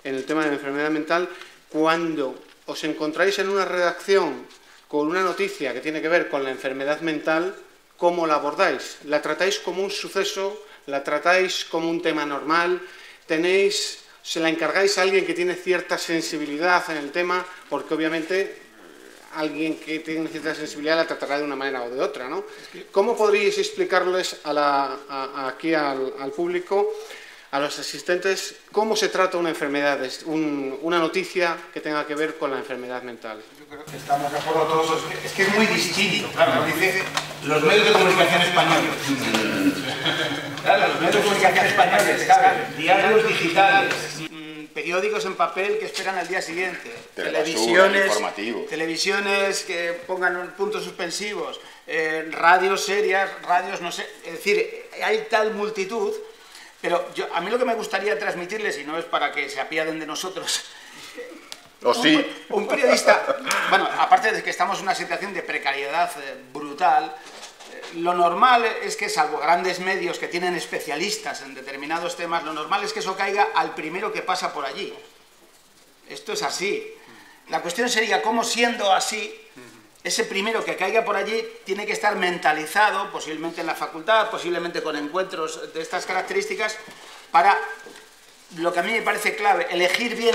el tema de la enfermedad mental, cuando os encontráis en una redacción con una noticia que tiene que ver con la enfermedad mental, ¿cómo la abordáis? ¿La tratáis como un suceso? ¿La tratáis como un tema normal? ¿Se la encargáis a alguien que tiene cierta sensibilidad en el tema? Porque obviamente alguien que tiene cierta sensibilidad la tratará de una manera o de otra, ¿no? ¿Cómo podríais explicarles aquí al público, a los asistentes, cómo se trata una enfermedad, una noticia que tenga que ver con la enfermedad mental? Yo creo que estamos de acuerdo todos. Es que es muy distinto. Claro, dice los medios de comunicación españoles. Claro, los medios de comunicación españoles, ¿sabes? Diarios digitales, periódicos en papel que esperan al día siguiente, televisiones que pongan puntos suspensivos, radios serias, radios no sé, es decir, hay tal multitud, pero a mí lo que me gustaría transmitirles, y no es para que se apiaden de nosotros, un periodista, bueno, aparte de que estamos en una situación de precariedad brutal, lo normal es que, salvo grandes medios que tienen especialistas en determinados temas, lo normal es que eso caiga al primero que pasa por allí. Esto es así. La cuestión sería cómo, siendo así, ese primero que caiga por allí tiene que estar mentalizado, posiblemente en la facultad, posiblemente con encuentros de estas características, para, lo que a mí me parece clave, elegir bien,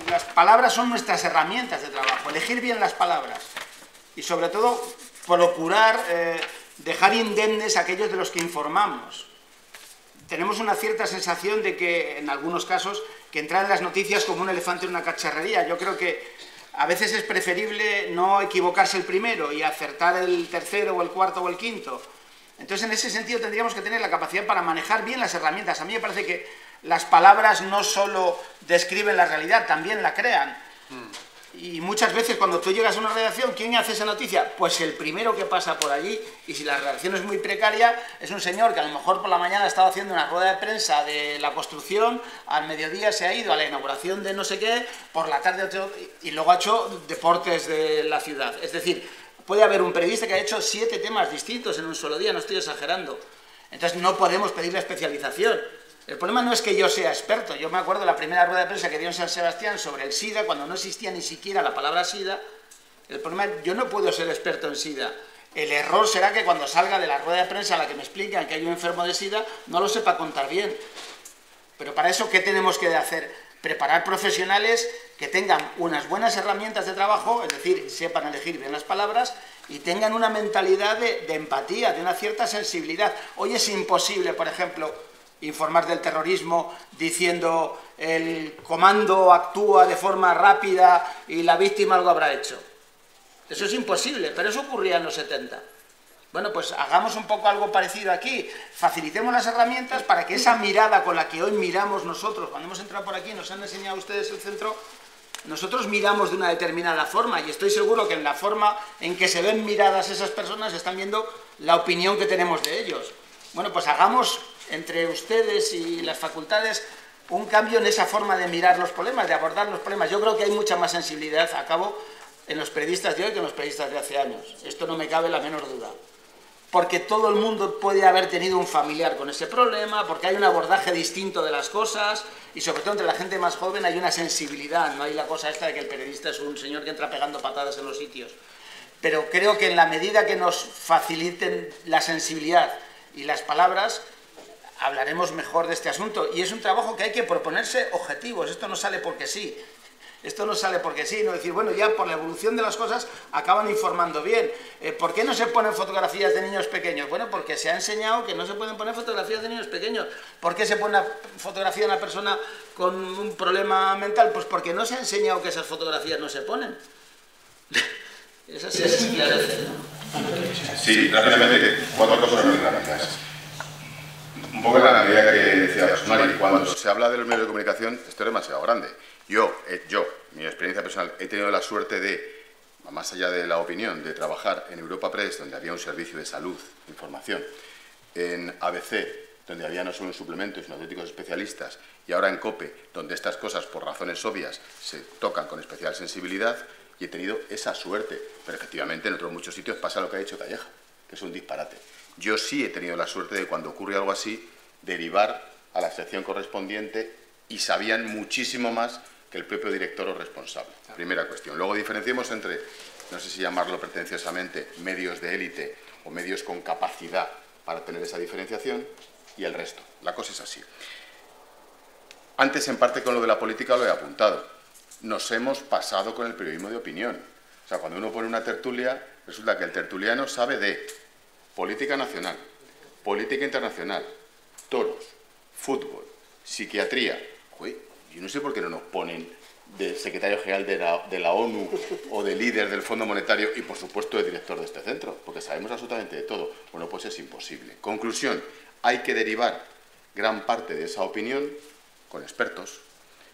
las palabras son nuestras herramientas de trabajo, elegir bien las palabras y sobre todo procurar dejar indemnes a aquellos de los que informamos. Tenemos una cierta sensación de que, en algunos casos, que entrar en las noticias como un elefante en una cacharrería. Yo creo que a veces es preferible no equivocarse el primero y acertar el tercero o el cuarto o el quinto. Entonces, en ese sentido, tendríamos que tener la capacidad para manejar bien las herramientas. A mí me parece que las palabras no solo describen la realidad, también la crean. Y muchas veces cuando tú llegas a una redacción, ¿quién hace esa noticia? Pues el primero que pasa por allí, y si la redacción es muy precaria, es un señor que a lo mejor por la mañana ha estado haciendo una rueda de prensa de la construcción, al mediodía se ha ido a la inauguración de no sé qué, por la tarde otro, y luego ha hecho deportes de la ciudad. Es decir, puede haber un periodista que ha hecho 7 temas distintos en un solo día, no estoy exagerando. Entonces no podemos pedir la especialización. El problema no es que yo sea experto. Yo me acuerdo de la primera rueda de prensa que dio en San Sebastián sobre el SIDA, cuando no existía ni siquiera la palabra SIDA. El problema es que yo no puedo ser experto en SIDA. El error será que cuando salga de la rueda de prensa a la que me explican que hay un enfermo de SIDA, no lo sepa contar bien. Pero para eso, ¿qué tenemos que hacer? Preparar profesionales que tengan unas buenas herramientas de trabajo, es decir, sepan elegir bien las palabras y tengan una mentalidad de empatía, de una cierta sensibilidad. Hoy es imposible, por ejemplo, informar del terrorismo diciendo el comando actúa de forma rápida y la víctima algo habrá hecho. Eso es imposible, pero eso ocurría en los 70. Bueno, pues hagamos un poco algo parecido aquí, facilitemos las herramientas para que esa mirada con la que hoy miramos nosotros, cuando hemos entrado por aquí, nos han enseñado ustedes el centro, nosotros miramos de una determinada forma y estoy seguro que en la forma en que se ven miradas esas personas están viendo la opinión que tenemos de ellos. Bueno, pues hagamos entre ustedes y las facultades un cambio en esa forma de mirar los problemas, de abordar los problemas. Yo creo que hay mucha más sensibilidad a cabo en los periodistas de hoy que en los periodistas de hace años. Esto no me cabe la menor duda. Porque todo el mundo puede haber tenido un familiar con ese problema, porque hay un abordaje distinto de las cosas y sobre todo entre la gente más joven hay una sensibilidad, no hay la cosa esta de que el periodista es un señor que entra pegando patadas en los sitios. Pero creo que en la medida que nos faciliten la sensibilidad y las palabras, hablaremos mejor de este asunto. Y es un trabajo que hay que proponerse objetivos, esto no sale porque sí. Esto no sale porque sí, no decir, bueno, ya por la evolución de las cosas acaban informando bien. ¿Por qué no se ponen fotografías de niños pequeños? Bueno, porque se ha enseñado que no se pueden poner fotografías de niños pequeños. ¿Por qué se pone una fotografía de una persona con un problema mental? Pues porque no se ha enseñado que esas fotografías no se ponen. Eso sí es esclarecer, ¿no? Sí, rápidamente, 4 cosas rápidas. Un poco en la medida que decía José Mari, cuando se habla de los medios de comunicación, esto es demasiado grande. Yo, mi experiencia personal, he tenido la suerte de, más allá de la opinión, de trabajar en Europa Press, donde había un servicio de salud, información, en ABC, donde había no solo un suplemento, sino auténticos especialistas, y ahora en COPE, donde estas cosas, por razones obvias, se tocan con especial sensibilidad, y he tenido esa suerte. Pero efectivamente, en otros muchos sitios pasa lo que ha dicho Calleja, que es un disparate. Yo sí he tenido la suerte de, cuando ocurre algo así, derivar a la sección correspondiente y sabían muchísimo más que el propio director o responsable. Primera cuestión. Luego diferenciemos entre, no sé si llamarlo pretenciosamente, medios de élite o medios con capacidad para tener esa diferenciación y el resto. La cosa es así. Antes, en parte con lo de la política, lo he apuntado. Nos hemos pasado con el periodismo de opinión. O sea, cuando uno pone una tertulia, resulta que el tertuliano sabe de política nacional, política internacional, toros, fútbol, psiquiatría. Uy, yo no sé por qué no nos ponen de secretario general de la ONU o de líder del Fondo Monetario y, por supuesto, de director de este centro, porque sabemos absolutamente de todo. Bueno, pues es imposible. Conclusión, hay que derivar gran parte de esa opinión con expertos.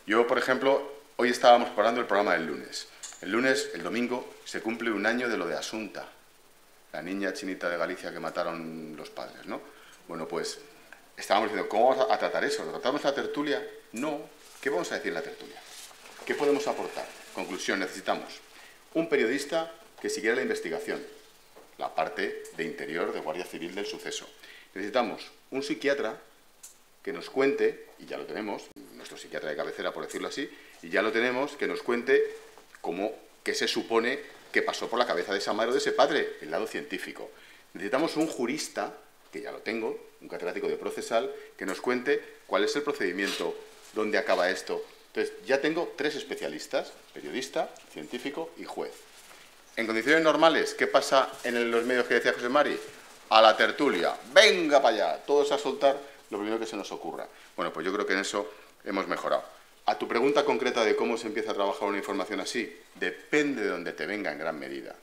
Yo, por ejemplo, hoy estábamos preparando el programa del lunes. El domingo, se cumple un año de lo de Asunta, la niña chinita de Galicia que mataron los padres, ¿no? Bueno, pues estábamos diciendo, ¿cómo vamos a tratar eso? ¿Lo tratamos en la tertulia? No. ¿Qué vamos a decir en la tertulia? ¿Qué podemos aportar? Conclusión, necesitamos un periodista que siguiera la investigación, la parte de interior de Guardia Civil del suceso. Necesitamos un psiquiatra que nos cuente, y ya lo tenemos, nuestro psiquiatra de cabecera, por decirlo así, y ya lo tenemos, que nos cuente qué se supone que pasó por la cabeza de esa madre o de ese padre, el lado científico. Necesitamos un jurista, que ya lo tengo, un catedrático de procesal, que nos cuente cuál es el procedimiento, dónde acaba esto. Entonces, ya tengo 3 especialistas, periodista, científico y juez. En condiciones normales, ¿qué pasa en los medios que decía José Mari? A la tertulia, venga para allá, todos a soltar lo primero que se nos ocurra. Bueno, pues yo creo que en eso hemos mejorado. A tu pregunta concreta de cómo se empieza a trabajar una información así, depende de donde te venga en gran medida.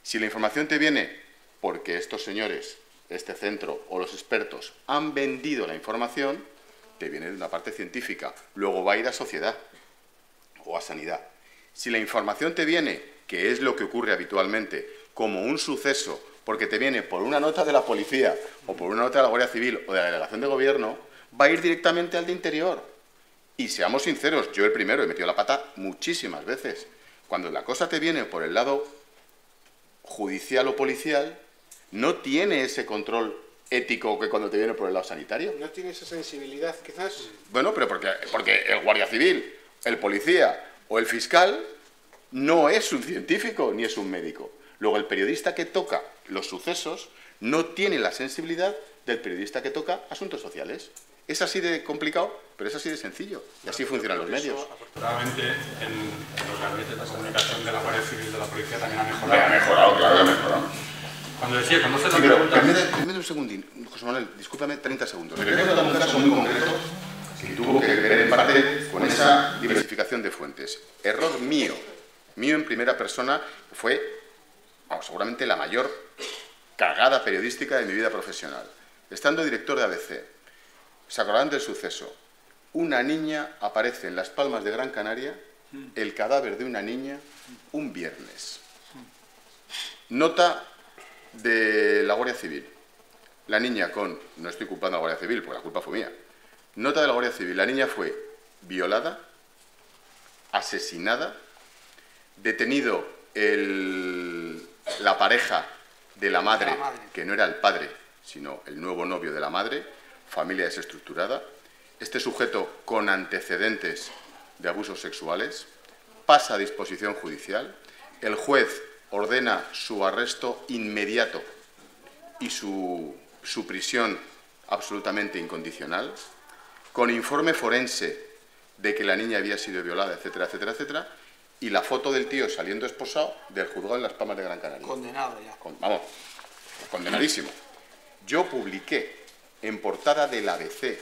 Si la información te viene porque estos señores, este centro o los expertos han vendido la información, te viene de una parte científica, luego va a ir a sociedad o a sanidad. Si la información te viene, que es lo que ocurre habitualmente, como un suceso, porque te viene por una nota de la policía o por una nota de la Guardia Civil o de la delegación de gobierno, va a ir directamente al de interior. Y seamos sinceros, yo el primero he metido la pata muchísimas veces. Cuando la cosa te viene por el lado judicial o policial, no tiene ese control ético que cuando te viene por el lado sanitario. ¿No tiene esa sensibilidad, quizás? Bueno, pero porque el guardia civil, el policía o el fiscal no es un científico ni es un médico. Luego, el periodista que toca los sucesos no tiene la sensibilidad del periodista que toca asuntos sociales. Es así de complicado, pero es así de sencillo. Y así funcionan los medios. Afortunadamente, en los gabinetes de comunicación de la Guardia Civil de la Policía también ha mejorado. Ha mejorado, claro, ha mejorado. Cuando decía, cuando haces la Sí, pero pregunta... permíteme un segundín, José Manuel, discúlpame 30 segundos. Le voy a contar un caso muy concreto que tuvo que ver en parte con esa diversificación de fuentes. Error mío en primera persona, fue seguramente la mayor cagada periodística de mi vida profesional. Estando director de ABC, se acordarán del suceso. Una niña aparece en Las Palmas de Gran Canaria, el cadáver de una niña, un viernes. Nota de la Guardia Civil. La niña no estoy culpando a la Guardia Civil, porque la culpa fue mía. Nota de la Guardia Civil. La niña fue violada, asesinada, detenido la pareja de la madre, que no era el padre, sino el nuevo novio de la madre, familia desestructurada. Este sujeto con antecedentes de abusos sexuales pasa a disposición judicial. El juez ordena su arresto inmediato y su prisión absolutamente incondicional, con informe forense de que la niña había sido violada, etcétera, etcétera, etcétera, y la foto del tío saliendo esposado del juzgado en Las Palmas de Gran Canaria. Condenado ya. Vamos, condenadísimo. Yo publiqué en portada del ABC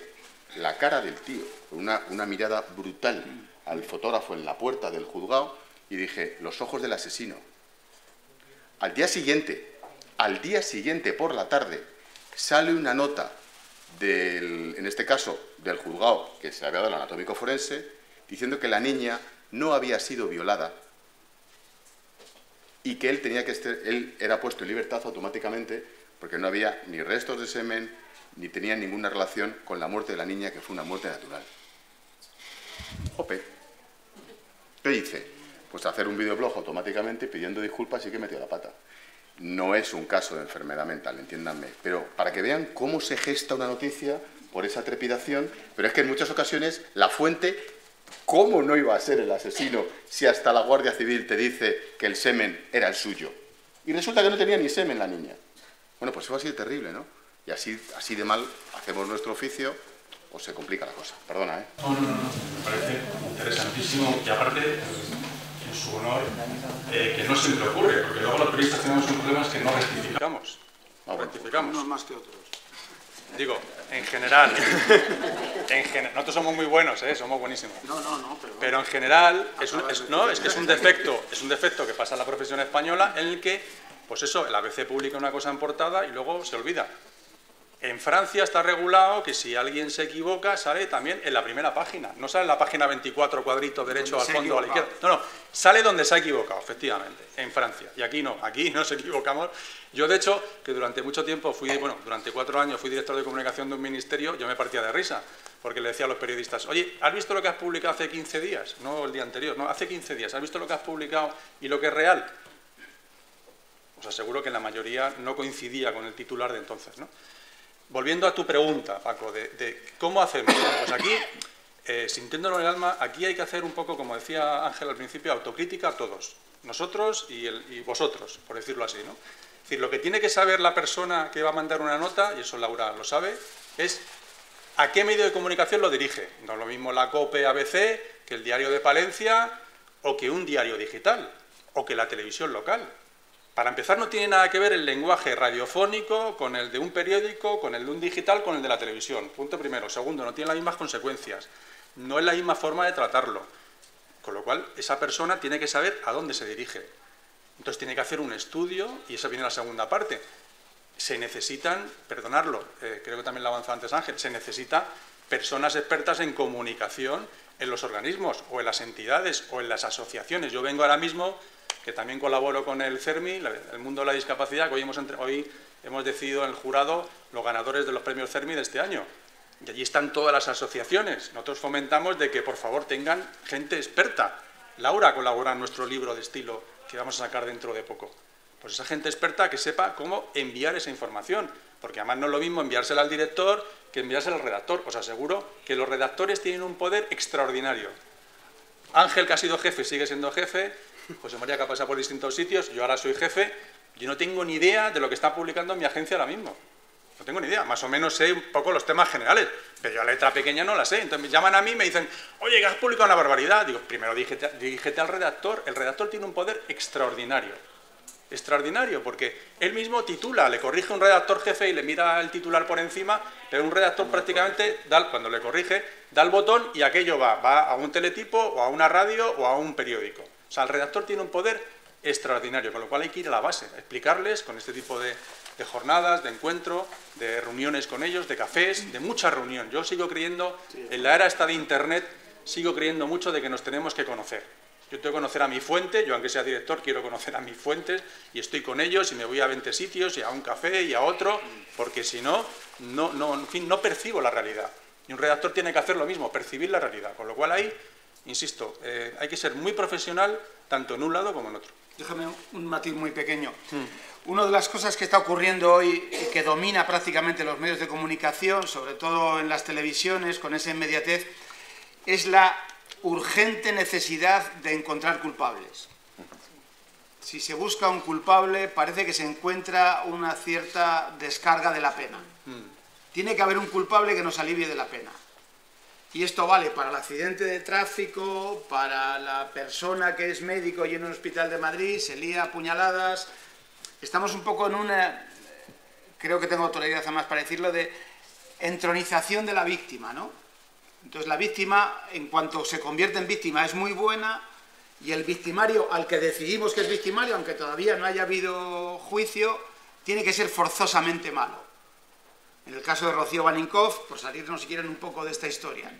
la cara del tío, con una mirada brutal al fotógrafo en la puerta del juzgado, y dije, los ojos del asesino. Al día siguiente por la tarde, sale una nota en este caso, del juzgado que se había dado al anatómico forense, diciendo que la niña no había sido violada y que él era puesto en libertad automáticamente porque no había ni restos de semen ni tenía ninguna relación con la muerte de la niña, que fue una muerte natural. Jope. ¿Qué hice? Pues hacer un videoblog automáticamente pidiendo disculpas y que metió la pata. No es un caso de enfermedad mental, entiéndanme, pero para que vean cómo se gesta una noticia por esa trepidación, pero es que en muchas ocasiones la fuente, ¿cómo no iba a ser el asesino si hasta la Guardia Civil te dice que el semen era el suyo? Y resulta que no tenía ni semen la niña. Bueno, pues eso ha sido terrible, ¿no? Y así de mal hacemos nuestro oficio o se complica la cosa. Perdona, ¿eh? No, me parece interesantísimo y aparte en su honor, que no siempre ocurre, porque luego los periodistas tenemos un problema, es que no rectificamos. No rectificamos. Unos más que otros. Digo, en general, nosotros somos muy buenos, somos buenísimos. No, pero en general es un defecto que pasa en la profesión española, en el que, pues eso, el ABC publica una cosa en portada y luego se olvida. En Francia está regulado que si alguien se equivoca sale también en la primera página, no sale en la página 24, cuadrito derecho al fondo a la izquierda. No, sale donde se ha equivocado, efectivamente, en Francia. Y aquí no nos equivocamos. Yo, de hecho, que durante mucho tiempo durante 4 años fui director de comunicación de un ministerio, yo me partía de risa, porque le decía a los periodistas, oye, ¿has visto lo que has publicado hace 15 días? No el día anterior, no, hace 15 días, ¿has visto lo que has publicado y lo que es real? Os aseguro que la mayoría no coincidía con el titular de entonces, ¿no? Volviendo a tu pregunta, Paco, de cómo hacemos. Bueno, pues aquí, sintiéndolo en el alma, aquí hay que hacer un poco, como decía Ángel al principio, autocrítica a todos. Nosotros y vosotros, por decirlo así, ¿no? Es decir, lo que tiene que saber la persona que va a mandar una nota, y eso Laura lo sabe, es a qué medio de comunicación lo dirige. No es lo mismo la COPE ABC que el diario de Palencia o que un diario digital o que la televisión local. Para empezar, no tiene nada que ver el lenguaje radiofónico con el de un periódico, con el de un digital, con el de la televisión. Punto primero. Segundo, no tiene las mismas consecuencias. No es la misma forma de tratarlo. Con lo cual, esa persona tiene que saber a dónde se dirige. Entonces, tiene que hacer un estudio, y esa viene la segunda parte. Se necesitan, perdonarlo, creo que también lo avanzó antes Ángel, se necesita personas expertas en comunicación en los organismos, o en las entidades, o en las asociaciones. Yo vengo ahora mismo, que también colaboro con el CERMI, el mundo de la discapacidad, que hoy hemos decidido en el jurado los ganadores de los premios CERMI de este año. Y allí están todas las asociaciones. Nosotros fomentamos de que, por favor, tengan gente experta. Laura colabora en nuestro libro de estilo que vamos a sacar dentro de poco. Pues esa gente experta que sepa cómo enviar esa información. Porque además no es lo mismo enviársela al director que enviársela al redactor. Os aseguro que los redactores tienen un poder extraordinario. Ángel, que ha sido jefe, sigue siendo jefe. José María, que ha pasado por distintos sitios, yo ahora soy jefe, yo no tengo ni idea de lo que está publicando en mi agencia ahora mismo. No tengo ni idea, más o menos sé un poco los temas generales, pero yo a letra pequeña no la sé. Entonces me llaman a mí y me dicen, oye, que has publicado una barbaridad. Digo, primero dirígete al redactor. El redactor tiene un poder extraordinario. Extraordinario, porque él mismo titula, le corrige un redactor jefe y le mira el titular por encima, pero un redactor prácticamente, cuando le corrige, da el botón y aquello va a un teletipo o a una radio o a un periódico. O sea, el redactor tiene un poder extraordinario, con lo cual hay que ir a la base, a explicarles con este tipo de jornadas, de encuentro, de reuniones con ellos, de cafés, de mucha reunión. Yo sigo creyendo, en la era esta de Internet, sigo creyendo mucho de que nos tenemos que conocer. Yo tengo que conocer a mi fuente, yo aunque sea director quiero conocer a mis fuentes y estoy con ellos y me voy a 20 sitios y a un café y a otro, porque si no, en fin, no percibo la realidad. Y un redactor tiene que hacer lo mismo, percibir la realidad, con lo cual ahí, insisto, hay que ser muy profesional tanto en un lado como en otro. Déjame un matiz muy pequeño. Una de las cosas que está ocurriendo hoy y que domina prácticamente los medios de comunicación, sobre todo en las televisiones, con esa inmediatez, es la urgente necesidad de encontrar culpables. Si se busca un culpable, parece que se encuentra una cierta descarga de la pena. Tiene que haber un culpable que nos alivie de la pena. Y esto vale para el accidente de tráfico, para la persona que es médico y en un hospital de Madrid, se lía a puñaladas. Estamos un poco en una, creo que tengo autoridad además para decirlo, de entronización de la víctima, ¿no? Entonces la víctima, en cuanto se convierte en víctima, es muy buena, y el victimario al que decidimos que es victimario, aunque todavía no haya habido juicio, tiene que ser forzosamente malo. En el caso de Rocío Baninkoff, por salirnos si quieren un poco de esta historia,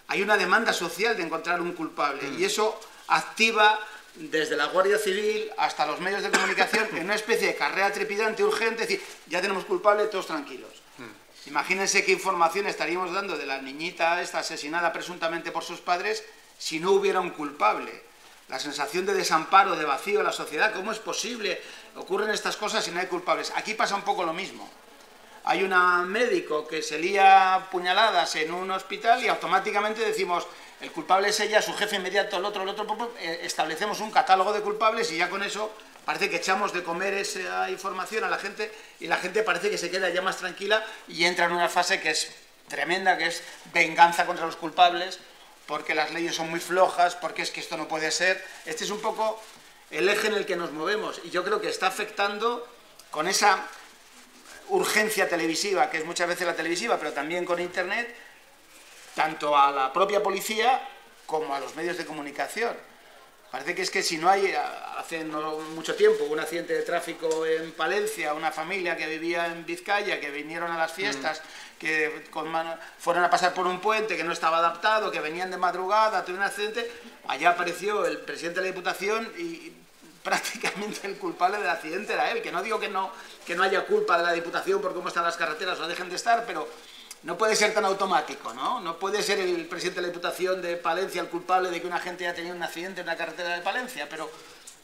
hay una demanda social de encontrar un culpable, y eso activa desde la Guardia Civil hasta los medios de comunicación en una especie de carrera trepidante, urgente, es decir, ya tenemos culpable, todos tranquilos. Imagínense qué información estaríamos dando de la niñita esta asesinada presuntamente por sus padres si no hubiera un culpable. La sensación de desamparo, de vacío en la sociedad, ¿cómo es posible? Ocurren estas cosas si no hay culpables. Aquí pasa un poco lo mismo. Hay un médico que se lía puñaladas en un hospital y automáticamente decimos, el culpable es ella, su jefe inmediato, el otro, establecemos un catálogo de culpables y ya con eso parece que echamos de comer esa información a la gente y la gente parece que se queda ya más tranquila y entra en una fase que es tremenda, que es venganza contra los culpables porque las leyes son muy flojas, porque es que esto no puede ser. Este es un poco el eje en el que nos movemos y yo creo que está afectando con esa urgencia televisiva, que es muchas veces la televisiva, pero también con Internet, tanto a la propia policía como a los medios de comunicación. Parece que es que si no hay, hace no mucho tiempo, un accidente de tráfico en Palencia, una familia que vivía en Vizcaya, que vinieron a las fiestas, que fueron a pasar por un puente que no estaba adaptado, que venían de madrugada, tuvo un accidente, allá apareció el presidente de la Diputación y prácticamente el culpable del accidente era él, que no digo que no haya culpa de la Diputación por cómo están las carreteras, o dejen de estar, pero no puede ser tan automático, ¿no? No puede ser el presidente de la Diputación de Palencia el culpable de que una gente haya tenido un accidente en la carretera de Palencia, pero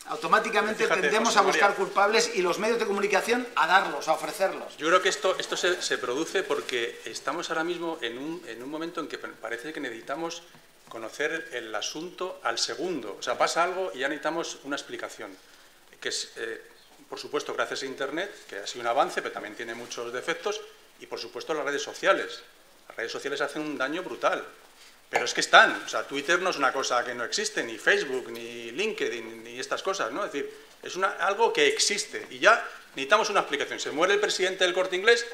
automáticamente tendemos a buscar culpables y los medios de comunicación a darlos, a ofrecerlos. Yo creo que esto se produce porque estamos ahora mismo en un momento en que parece que necesitamos conocer el asunto al segundo. O sea, pasa algo y ya necesitamos una explicación, que es, por supuesto, gracias a Internet, que ha sido un avance, pero también tiene muchos defectos, y por supuesto las redes sociales. Las redes sociales hacen un daño brutal, pero es que están. O sea, Twitter no es una cosa que no existe, ni Facebook, ni LinkedIn, ni estas cosas, ¿no? Es decir, es algo que existe y ya necesitamos una explicación. Se muere el presidente del Corte Inglés,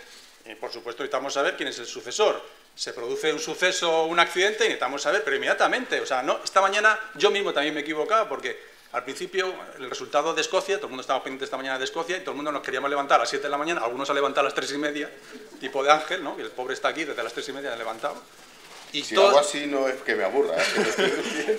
por supuesto necesitamos saber quién es el sucesor. Se produce un suceso, un accidente, y necesitamos saber, pero inmediatamente. O sea, no, esta mañana yo mismo también me he equivocado porque al principio el resultado de Escocia, todo el mundo estaba pendiente esta mañana de Escocia y todo el mundo nos queríamos levantar a las 7 de la mañana, algunos se han levantado a las 3:30, tipo de Ángel, ¿no? Y el pobre está aquí desde las 3:30 levantado. Y si todos, algo así no es que me aburra,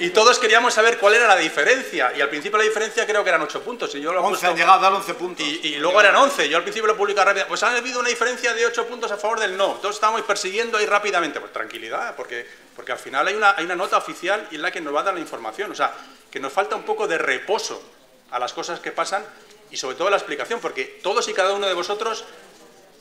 y todos queríamos saber cuál era la diferencia, y al principio la diferencia creo que eran 8 puntos. Y yo lo 11, han llegado a dar 11 puntos. Y luego eran 11, yo al principio lo publicaba rápido. Pues ha habido una diferencia de 8 puntos a favor del no. Todos estábamos persiguiendo ahí rápidamente. Pues tranquilidad, porque al final hay una nota oficial y es la que nos va a dar la información. O sea, que nos falta un poco de reposo a las cosas que pasan y sobre todo la explicación, porque todos y cada uno de vosotros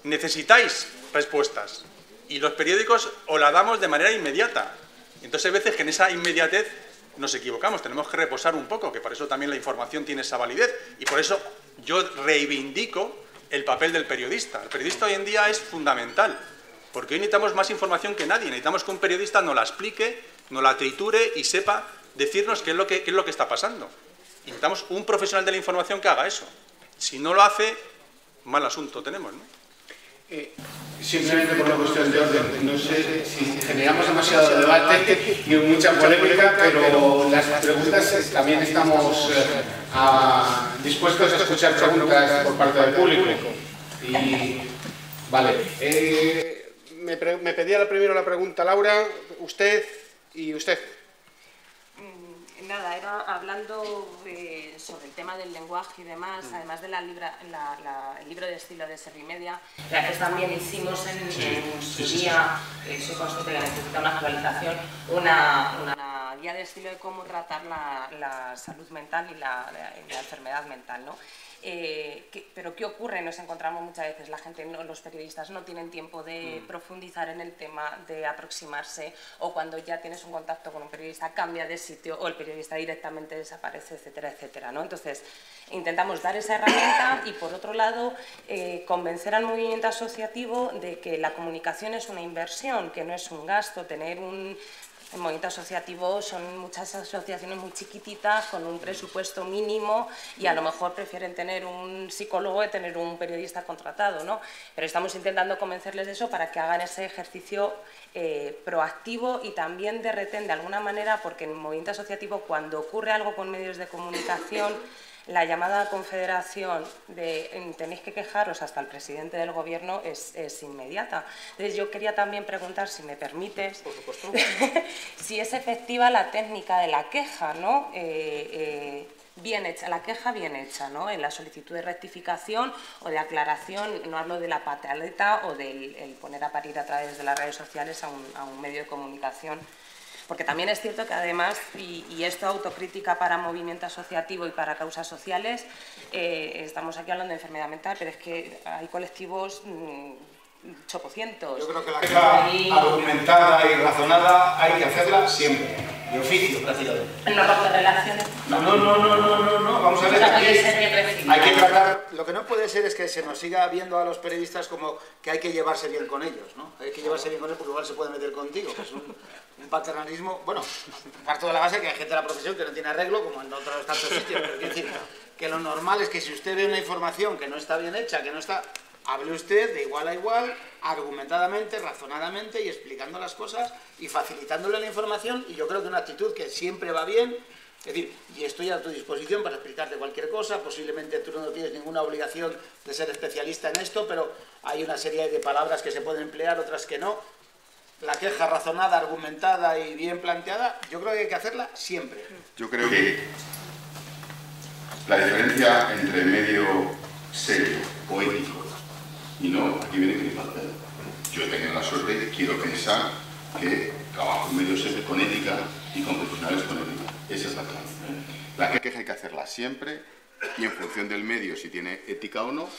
necesitáis respuestas. Y los periódicos os la damos de manera inmediata. Entonces hay veces que en esa inmediatez nos equivocamos, tenemos que reposar un poco, que por eso también la información tiene esa validez. Y por eso yo reivindico el papel del periodista. El periodista hoy en día es fundamental, porque hoy necesitamos más información que nadie. Necesitamos que un periodista nos la explique, nos la triture y sepa decirnos qué es lo que está pasando. Y necesitamos un profesional de la información que haga eso. Si no lo hace, mal asunto tenemos, ¿no? Simplemente por una cuestión de orden, no sé si generamos demasiado debate y mucha polémica, pero las preguntas también estamos dispuestos a escuchar preguntas por parte del público. Y, vale, me pedía primero la pregunta Laura, usted y usted. Nada, era hablando sobre el tema del lenguaje y demás, además del libro de estilo de Servimedia, que también hicimos en su día, soy consciente que necesita una actualización, una guía de estilo de cómo tratar la salud mental y la enfermedad mental, ¿no? Pero ¿qué ocurre? Nos encontramos muchas veces, los periodistas no tienen tiempo de profundizar en el tema, de aproximarse, o cuando ya tienes un contacto con un periodista cambia de sitio o el periodista directamente desaparece, etcétera, etcétera, ¿no? Entonces intentamos dar esa herramienta y por otro lado convencer al movimiento asociativo de que la comunicación es una inversión, que no es un gasto. El movimiento asociativo son muchas asociaciones muy chiquititas con un presupuesto mínimo y a lo mejor prefieren tener un psicólogo que tener un periodista contratado, ¿no? Pero estamos intentando convencerles de eso para que hagan ese ejercicio proactivo y también de retén de alguna manera, porque en el movimiento asociativo cuando ocurre algo con medios de comunicación, la llamada confederación de tenéis que quejaros hasta el presidente del gobierno es inmediata. Entonces yo quería también preguntar, si me permites, por supuesto, si es efectiva la técnica de la queja, ¿no? Bien hecha, la queja bien hecha, ¿no? En la solicitud de rectificación o de aclaración, no hablo de la pataleta o del poner a parir a través de las redes sociales a un medio de comunicación. Porque también es cierto que además, y esto autocrítica para movimiento asociativo y para causas sociales, estamos aquí hablando de enfermedad mental, pero es que hay colectivos chopocientos. Yo creo que la queja argumentada y razonada hay que hacerla siempre. de oficio, prácticamente. No rompe relaciones. No, vamos a ver. Hay que tratar, lo que no puede ser es que se nos siga viendo a los periodistas como que hay que llevarse bien con ellos, ¿no? Hay que llevarse bien con ellos porque igual se puede meter contigo, que es un paternalismo, bueno, parto de la base que hay gente de la profesión que no tiene arreglo, como en otros tantos sitios, pero quiero decir que lo normal es que si usted ve una información que no está bien hecha, que no está, hable usted de igual a igual, argumentadamente, razonadamente y explicando las cosas y facilitándole la información, y yo creo que una actitud que siempre va bien. Es decir, y estoy a tu disposición para explicarte cualquier cosa, posiblemente tú no tienes ninguna obligación de ser especialista en esto, pero hay una serie de palabras que se pueden emplear, otras que no. La queja razonada, argumentada y bien planteada, yo creo que hay que hacerla siempre. Yo creo que la diferencia entre medio serio o ético y no, aquí viene que me falta. Yo he tenido la suerte, quiero pensar que trabajo en medios serios con ética y con profesionales con ética. Esa es la clave. La queja hay que hacerla siempre y en función del medio, si tiene ética o no,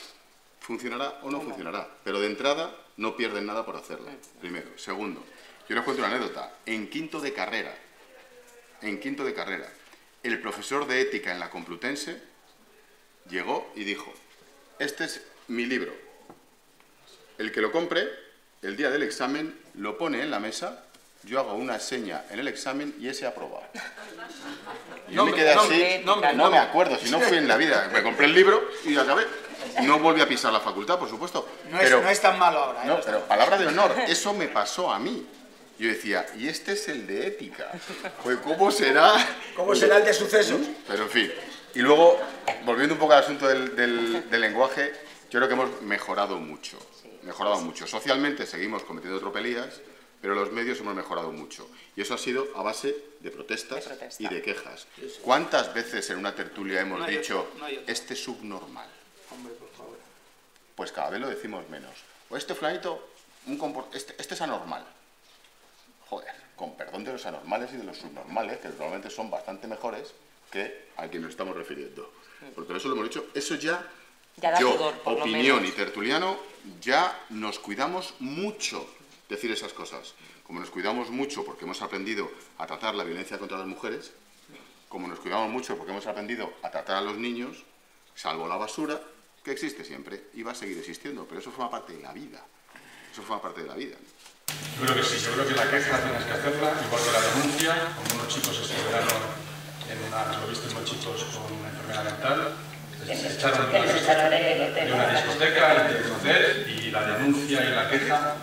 funcionará o no funcionará. Pero de entrada no pierden nada por hacerla, primero. Segundo, yo les cuento una anécdota. En quinto de carrera, el profesor de ética en la Complutense llegó y dijo: este es mi libro. El que lo compre, el día del examen, lo pone en la mesa, yo hago una seña en el examen y ese aprobado. Y yo me quedé así, no me acuerdo, si no fui en la vida. Me compré el libro y acabé. No volví a pisar la facultad, por supuesto. No es tan malo ahora. No, pero palabra de honor, eso me pasó a mí. Yo decía, y este es el de ética. Pues ¿cómo será? ¿Cómo será el de sucesos? Pero en fin. Y luego, volviendo un poco al asunto del lenguaje, yo creo que hemos mejorado mucho. Socialmente seguimos cometiendo tropelías, pero los medios hemos mejorado mucho. Y eso ha sido a base de protestas y de quejas. ¿Cuántas veces en una tertulia hemos dicho, este es subnormal? Hombre, por favor. Pues cada vez lo decimos menos. O este flanito, este es anormal. Joder, con perdón de los anormales y de los subnormales, que probablemente son bastante mejores que a quien nos estamos refiriendo. Porque eso lo hemos dicho, eso ya da yo, pudor, por opinión lo menos. Y tertuliano, ya nos cuidamos mucho decir esas cosas. Como nos cuidamos mucho porque hemos aprendido a tratar la violencia contra las mujeres, como nos cuidamos mucho porque hemos aprendido a tratar a los niños, salvo la basura, que existe siempre y va a seguir existiendo, pero eso forma parte de la vida. Yo creo que sí, yo creo que la queja tienes que hacerla, igual que la denuncia, como unos chicos se superaron lo viste unos chicos con una enfermedad mental, se echaron de una discoteca, de conocer, y la denuncia y la queja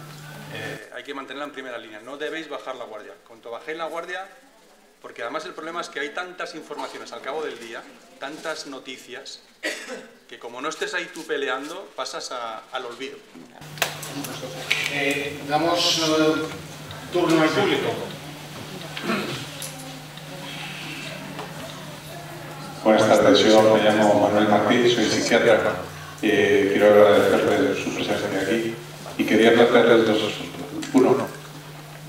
hay que mantenerla en primera línea, no debéis bajar la guardia. Cuanto bajéis la guardia, porque además el problema es que hay tantas informaciones al cabo del día, tantas noticias, que como no estés ahí tú peleando, pasas al olvido. Damos turno al público. Buenas tardes, yo me llamo Manuel Martí, soy psiquiatra. Quiero agradecerles su presencia aquí y quería plantearles dos asuntos. Uno,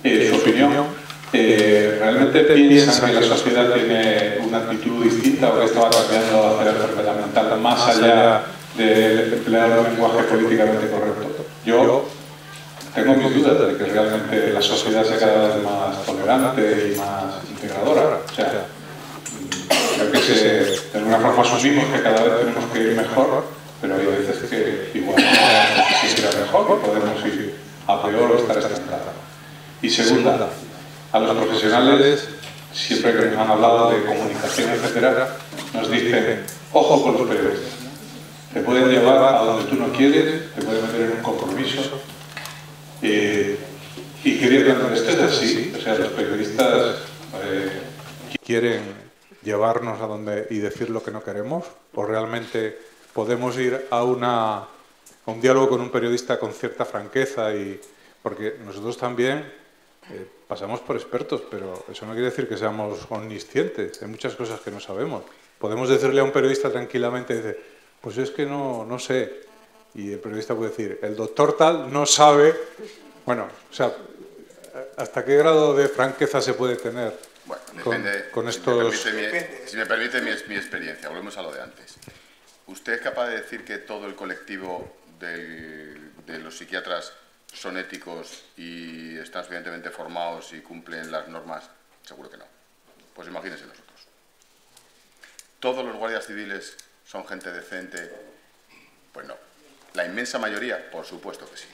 su opinión. ¿Realmente piensan que la sociedad tiene una actitud distinta o que esto va cambiando hacia la enfermedad mental más allá de emplear un lenguaje políticamente correcto? Yo tengo mis dudas de que realmente la sociedad sea cada vez más tolerante y más integradora. O sea, creo que de alguna forma asumimos que cada vez tenemos que ir mejor, pero hay veces que igual no quisiera mejor, que podemos ir a peor o estar estancados. Y segunda, a los profesionales, siempre que nos han hablado de comunicación, etcétera, nos dicen, ojo con los periodistas. Te pueden llevar a donde tú no quieres, te pueden meter en un compromiso. Y quería plantear, esto es así, o sea, los periodistas quieren llevarnos a donde y decir lo que no queremos, o realmente podemos ir a un diálogo con un periodista con cierta franqueza, porque nosotros también pasamos por expertos, pero eso no quiere decir que seamos omniscientes, hay muchas cosas que no sabemos. Podemos decirle a un periodista tranquilamente, pues es que no sé, y el periodista puede decir, el doctor tal no sabe. Bueno, o sea, ¿hasta qué grado de franqueza se puede tener? Bueno, depende, con estos... Si me permite mi experiencia, volvemos a lo de antes. ¿Usted es capaz de decir que todo el colectivo de los psiquiatras son éticos y están suficientemente formados y cumplen las normas? Seguro que no. Pues imagínense nosotros. ¿Todos los guardias civiles son gente decente? Pues no. ¿La inmensa mayoría? Por supuesto que sí.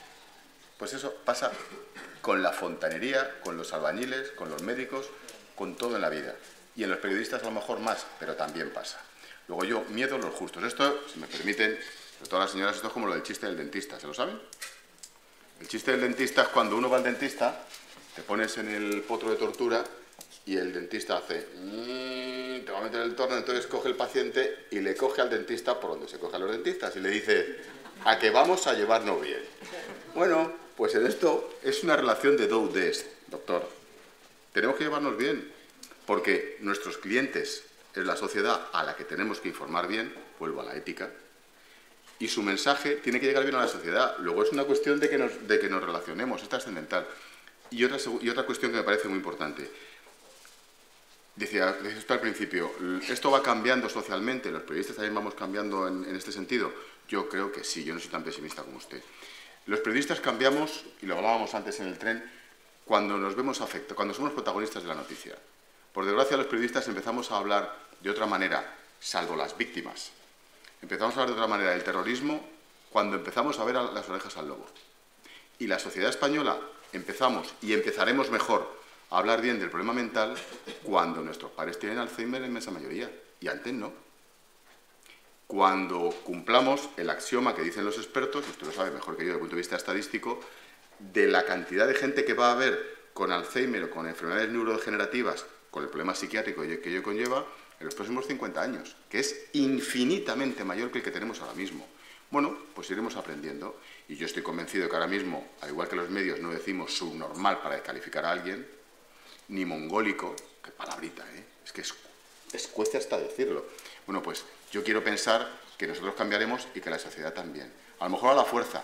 Pues eso pasa con la fontanería, con los albañiles, con los médicos, con todo en la vida. Y en los periodistas a lo mejor más, pero también pasa. Luego yo, miedo los justos. Esto, si me permiten, todas las señoras, esto es como lo del chiste del dentista, ¿se lo saben? El chiste del dentista es cuando uno va al dentista, te pones en el potro de tortura y el dentista hace... te va a meter el torno, entonces coge el paciente y le coge al dentista por donde se coge a los dentistas y le dice, a que vamos a llevarnos bien. Bueno, pues en esto es una relación de do-des, doctor. Tenemos que llevarnos bien, porque nuestros clientes es la sociedad a la que tenemos que informar bien, vuelvo a la ética, y su mensaje tiene que llegar bien a la sociedad. Luego es una cuestión de que nos relacionemos, es trascendental. Y otra cuestión que me parece muy importante. Decía esto al principio, ¿esto va cambiando socialmente? ¿Los periodistas también vamos cambiando en este sentido? Yo creo que sí, yo no soy tan pesimista como usted. Los periodistas cambiamos, y lo hablábamos antes en el tren, cuando nos vemos afectados, cuando somos protagonistas de la noticia. Por desgracia, los periodistas empezamos a hablar de otra manera, salvo las víctimas. Empezamos a hablar de otra manera del terrorismo cuando empezamos a ver a las orejas al lobo. Y la sociedad española empezamos, y empezaremos mejor, a hablar bien del problema mental cuando nuestros padres tienen Alzheimer en inmensa mayoría, y antes no. Cuando cumplamos el axioma que dicen los expertos, y usted lo sabe mejor que yo desde el punto de vista estadístico, de la cantidad de gente que va a haber con Alzheimer o con enfermedades neurodegenerativas, con el problema psiquiátrico que ello conlleva, en los próximos 50 años, que es infinitamente mayor que el que tenemos ahora mismo. Bueno, pues iremos aprendiendo, y yo estoy convencido que ahora mismo, al igual que los medios no decimos subnormal para descalificar a alguien, ni mongólico, qué palabrita, es que escuece hasta decirlo. Bueno, pues yo quiero pensar que nosotros cambiaremos y que la sociedad también. A lo mejor a la fuerza,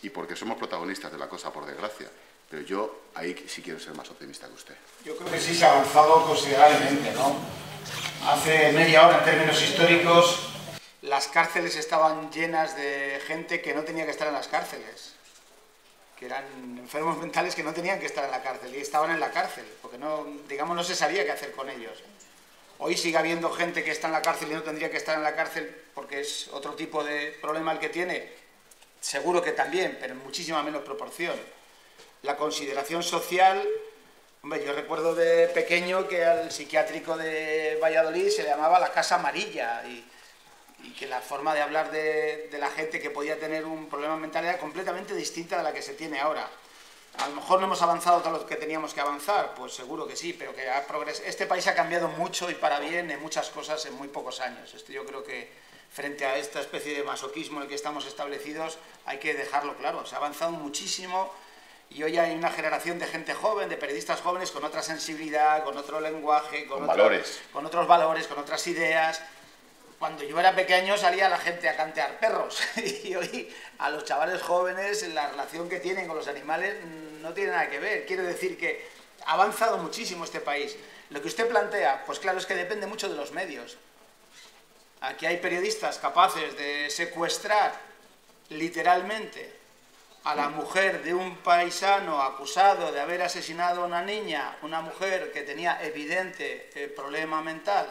y porque somos protagonistas de la cosa, por desgracia, pero yo ahí sí quiero ser más optimista que usted. Yo creo que sí se ha avanzado considerablemente, ¿no? Hace media hora, en términos históricos, las cárceles estaban llenas de gente que no tenía que estar en las cárceles, que eran enfermos mentales que no tenían que estar en la cárcel y estaban en la cárcel, porque no, digamos, no se sabía qué hacer con ellos. Hoy sigue habiendo gente que está en la cárcel y no tendría que estar en la cárcel porque es otro tipo de problema el que tiene. Seguro que también, pero en muchísima menos proporción. La consideración social, hombre, yo recuerdo de pequeño que al psiquiátrico de Valladolid se le llamaba la Casa Amarilla y que la forma de hablar de la gente que podía tener un problema mental era completamente distinta de la que se tiene ahora. A lo mejor no hemos avanzado todo lo que teníamos que avanzar, pues seguro que sí, pero que este país ha cambiado mucho y para bien en muchas cosas en muy pocos años. Esto yo creo que frente a esta especie de masoquismo en el que estamos establecidos hay que dejarlo claro. Se ha avanzado muchísimo y hoy hay una generación de gente joven, de periodistas jóvenes con otra sensibilidad, con otro lenguaje, con otros valores, con otras ideas. Cuando yo era pequeño salía la gente a cantear perros y hoy a los chavales jóvenes la relación que tienen con los animales no tiene nada que ver. Quiero decir que ha avanzado muchísimo este país. Lo que usted plantea, pues claro, es que depende mucho de los medios. Aquí hay periodistas capaces de secuestrar literalmente a la mujer de un paisano acusado de haber asesinado a una niña, una mujer que tenía evidente problema mental,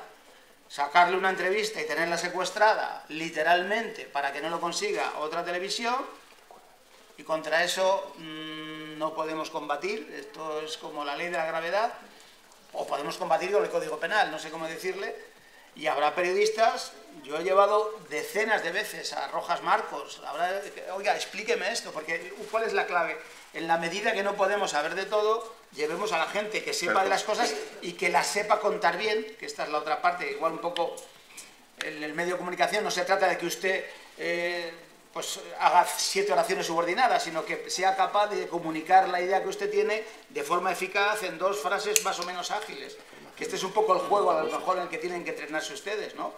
sacarle una entrevista y tenerla secuestrada, literalmente, para que no lo consiga otra televisión, y contra eso no podemos combatir, esto es como la ley de la gravedad, o podemos combatir con el Código Penal, no sé cómo decirle, y habrá periodistas, yo he llevado decenas de veces a Rojas Marcos, oiga, explíqueme esto, porque ¿cuál es la clave? En la medida que no podemos saber de todo, llevemos a la gente que sepa de las cosas y que las sepa contar bien, que esta es la otra parte, igual un poco en el medio de comunicación no se trata de que usted pues haga 7 oraciones subordinadas, sino que sea capaz de comunicar la idea que usted tiene de forma eficaz en 2 frases más o menos ágiles. Que este es un poco el juego a lo mejor en el que tienen que entrenarse ustedes, ¿no?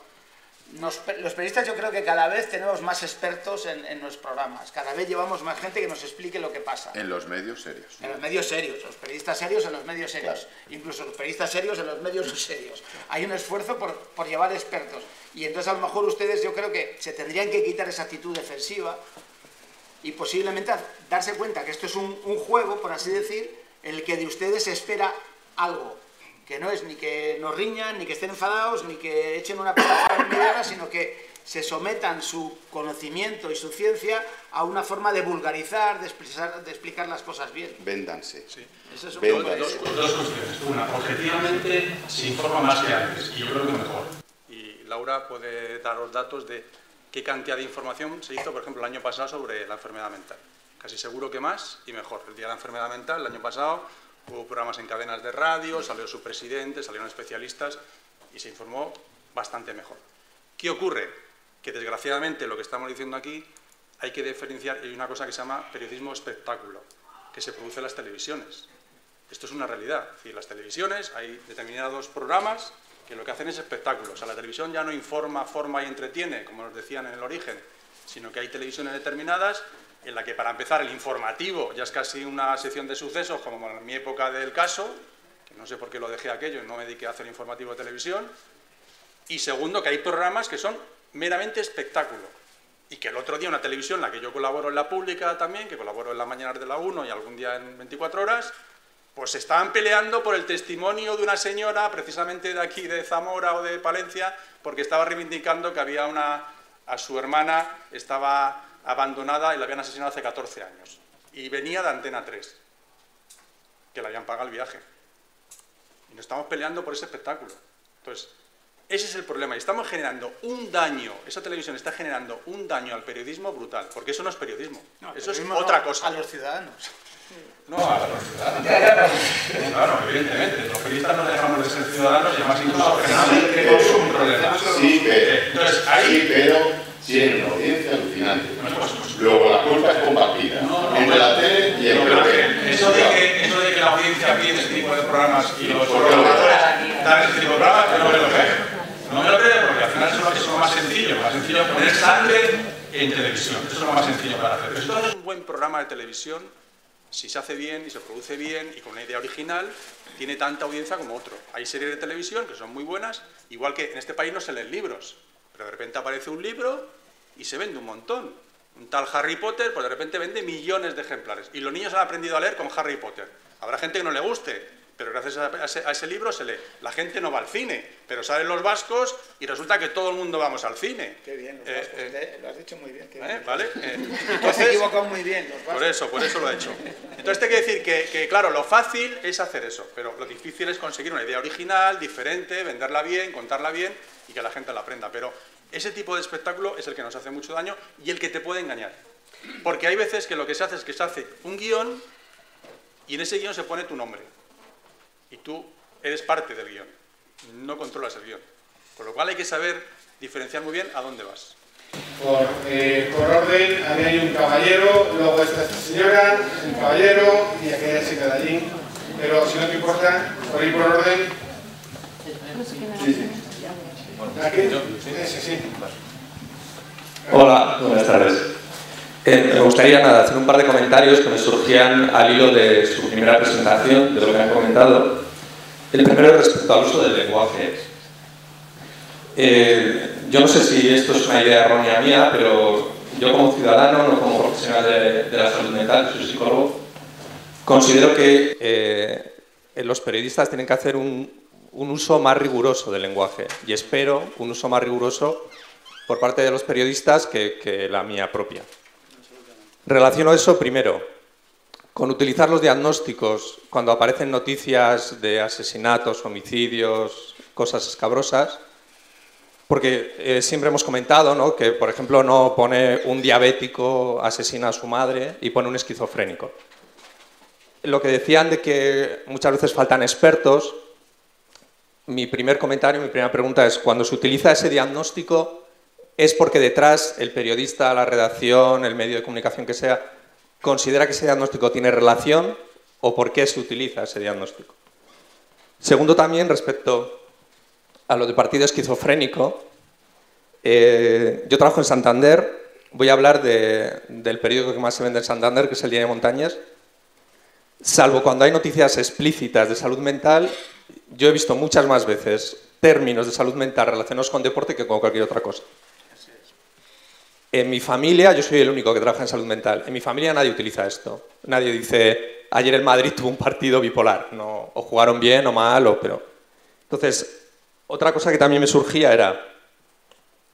Los periodistas yo creo que cada vez tenemos más expertos en los programas, cada vez llevamos más gente que nos explique lo que pasa. En los medios serios. En los medios serios, los periodistas serios en los medios serios, claro. Incluso los periodistas serios en los medios no serios. Hay un esfuerzo por llevar expertos y entonces a lo mejor ustedes yo creo que se tendrían que quitar esa actitud defensiva y posiblemente darse cuenta que esto es un juego, por así decir, en el que de ustedes se espera algo. que no es ni que nos riñan, ni que estén enfadados, ni que echen una pelota en media hora, sino que se sometan su conocimiento y su ciencia a una forma de vulgarizar, de explicar las cosas bien. Véndanse. Sí. Eso es Dos cuestiones. Una, objetivamente se informa más que antes, y yo creo que mejor. Y Laura puede dar los datos de qué cantidad de información se hizo, por ejemplo, el año pasado sobre la enfermedad mental. Casi seguro que más y mejor. El Día de la Enfermedad Mental, el año pasado, hubo programas en cadenas de radio, salió su presidente, salieron especialistas y se informó bastante mejor. ¿Qué ocurre? Que desgraciadamente lo que estamos diciendo aquí hay que diferenciar, hay una cosa que se llama periodismo espectáculo, que se produce en las televisiones. Esto es una realidad. Es decir, las televisiones, hay determinados programas que lo que hacen es espectáculo. O sea, la televisión ya no informa, forma y entretiene, como nos decían en el origen, sino que hay televisiones determinadas en la que, para empezar, el informativo ya es casi una sección de sucesos, como en mi época del caso, que no sé por qué lo dejé aquello y no me dediqué a hacer informativo de televisión. Y segundo, que hay programas que son meramente espectáculo. Y que el otro día una televisión, en la que yo colaboro en La Pública también, que colaboro en las mañanas de la 1 y algún día en 24 horas, pues se estaban peleando por el testimonio de una señora, precisamente de aquí, de Zamora o de Palencia, porque estaba reivindicando que había a su hermana estaba abandonada y la habían asesinado hace 14 años. Y venía de Antena 3, que le habían pagado el viaje. Y nos estamos peleando por ese espectáculo. Entonces, ese es el problema. Y estamos generando un daño, esa televisión está generando un daño al periodismo brutal, porque eso no es periodismo, no, eso es otra cosa. A los ciudadanos. No, a los ciudadanos. Claro, evidentemente. Los periodistas no dejamos de ser ciudadanos y además incluso generamos un problema. Sí, pero, entonces, ahí... tienen una audiencia alucinante. Luego la culpa es compartida entre la tele y el periodismo. Eso de que la audiencia pide este tipo de programas y los programadores dan este tipo de programas, yo no me lo creo. No me lo creo porque al final eso es lo más sencillo. Lo más sencillo es poner sangre en televisión. Eso es lo más sencillo para hacer. Pero si tú haces un buen programa de televisión, si se hace bien y se produce bien y con una idea original, tiene tanta audiencia como otro. Hay series de televisión que son muy buenas, igual que en este país no se leen libros, pero de repente aparece un libro y se vende un montón. Un tal Harry Potter, pues de repente vende millones de ejemplares. Y los niños han aprendido a leer con Harry Potter. Habrá gente que no le guste, pero gracias a ese libro se lee. La gente no va al cine, pero salen los vascos y resulta que todo el mundo vamos al cine. Qué bien, los vascos, lo has dicho muy bien. ¿Vale? Te has equivocado muy bien, los vascos. Por eso lo he hecho. Entonces te quiero decir que, claro, lo fácil es hacer eso, pero lo difícil es conseguir una idea original, diferente, venderla bien, contarla bien y que la gente la aprenda. Pero ese tipo de espectáculo es el que nos hace mucho daño y el que te puede engañar. Porque hay veces que lo que se hace es que se hace un guión y en ese guión se pone tu nombre. Y tú eres parte del guión, no controlas el guión. Con lo cual hay que saber diferenciar muy bien a dónde vas. Por orden, había ahí un caballero, luego está esta señora, un caballero y aquella se queda allí. Pero si no te importa, por ahí por orden. Sí. ¿Aquí? Sí. Hola, buenas tardes. Me gustaría hacer un par de comentarios que me surgían al hilo de su primera presentación, de lo que han comentado. El primero respecto al uso del lenguaje. Yo no sé si esto es una idea errónea mía, pero yo como ciudadano, no como profesional de la salud mental, soy psicólogo, considero que los periodistas tienen que hacer un uso más riguroso del lenguaje y espero un uso más riguroso por parte de los periodistas que la mía propia. Relaciono eso primero con utilizar los diagnósticos cuando aparecen noticias de asesinatos, homicidios, cosas escabrosas, porque siempre hemos comentado, ¿no?, que, por ejemplo, no pone un diabético asesina a su madre y pone un esquizofrénico. Lo que decían de que muchas veces faltan expertos, mi primer comentario, mi primera pregunta es, cuando se utiliza ese diagnóstico, ¿es porque detrás el periodista, la redacción, el medio de comunicación que sea, considera que ese diagnóstico tiene relación o por qué se utiliza ese diagnóstico? Segundo, también respecto a lo de partido esquizofrénico, yo trabajo en Santander, voy a hablar del periódico que más se vende en Santander, que es el Diario de Montañas. Salvo cuando hay noticias explícitas de salud mental, yo he visto muchas más veces términos de salud mental relacionados con deporte que con cualquier otra cosa. En mi familia, yo soy el único que trabaja en salud mental, en mi familia nadie utiliza esto. Nadie dice, ayer el Madrid tuvo un partido bipolar, no, o jugaron bien o mal, pero Entonces, otra cosa que también me surgía era,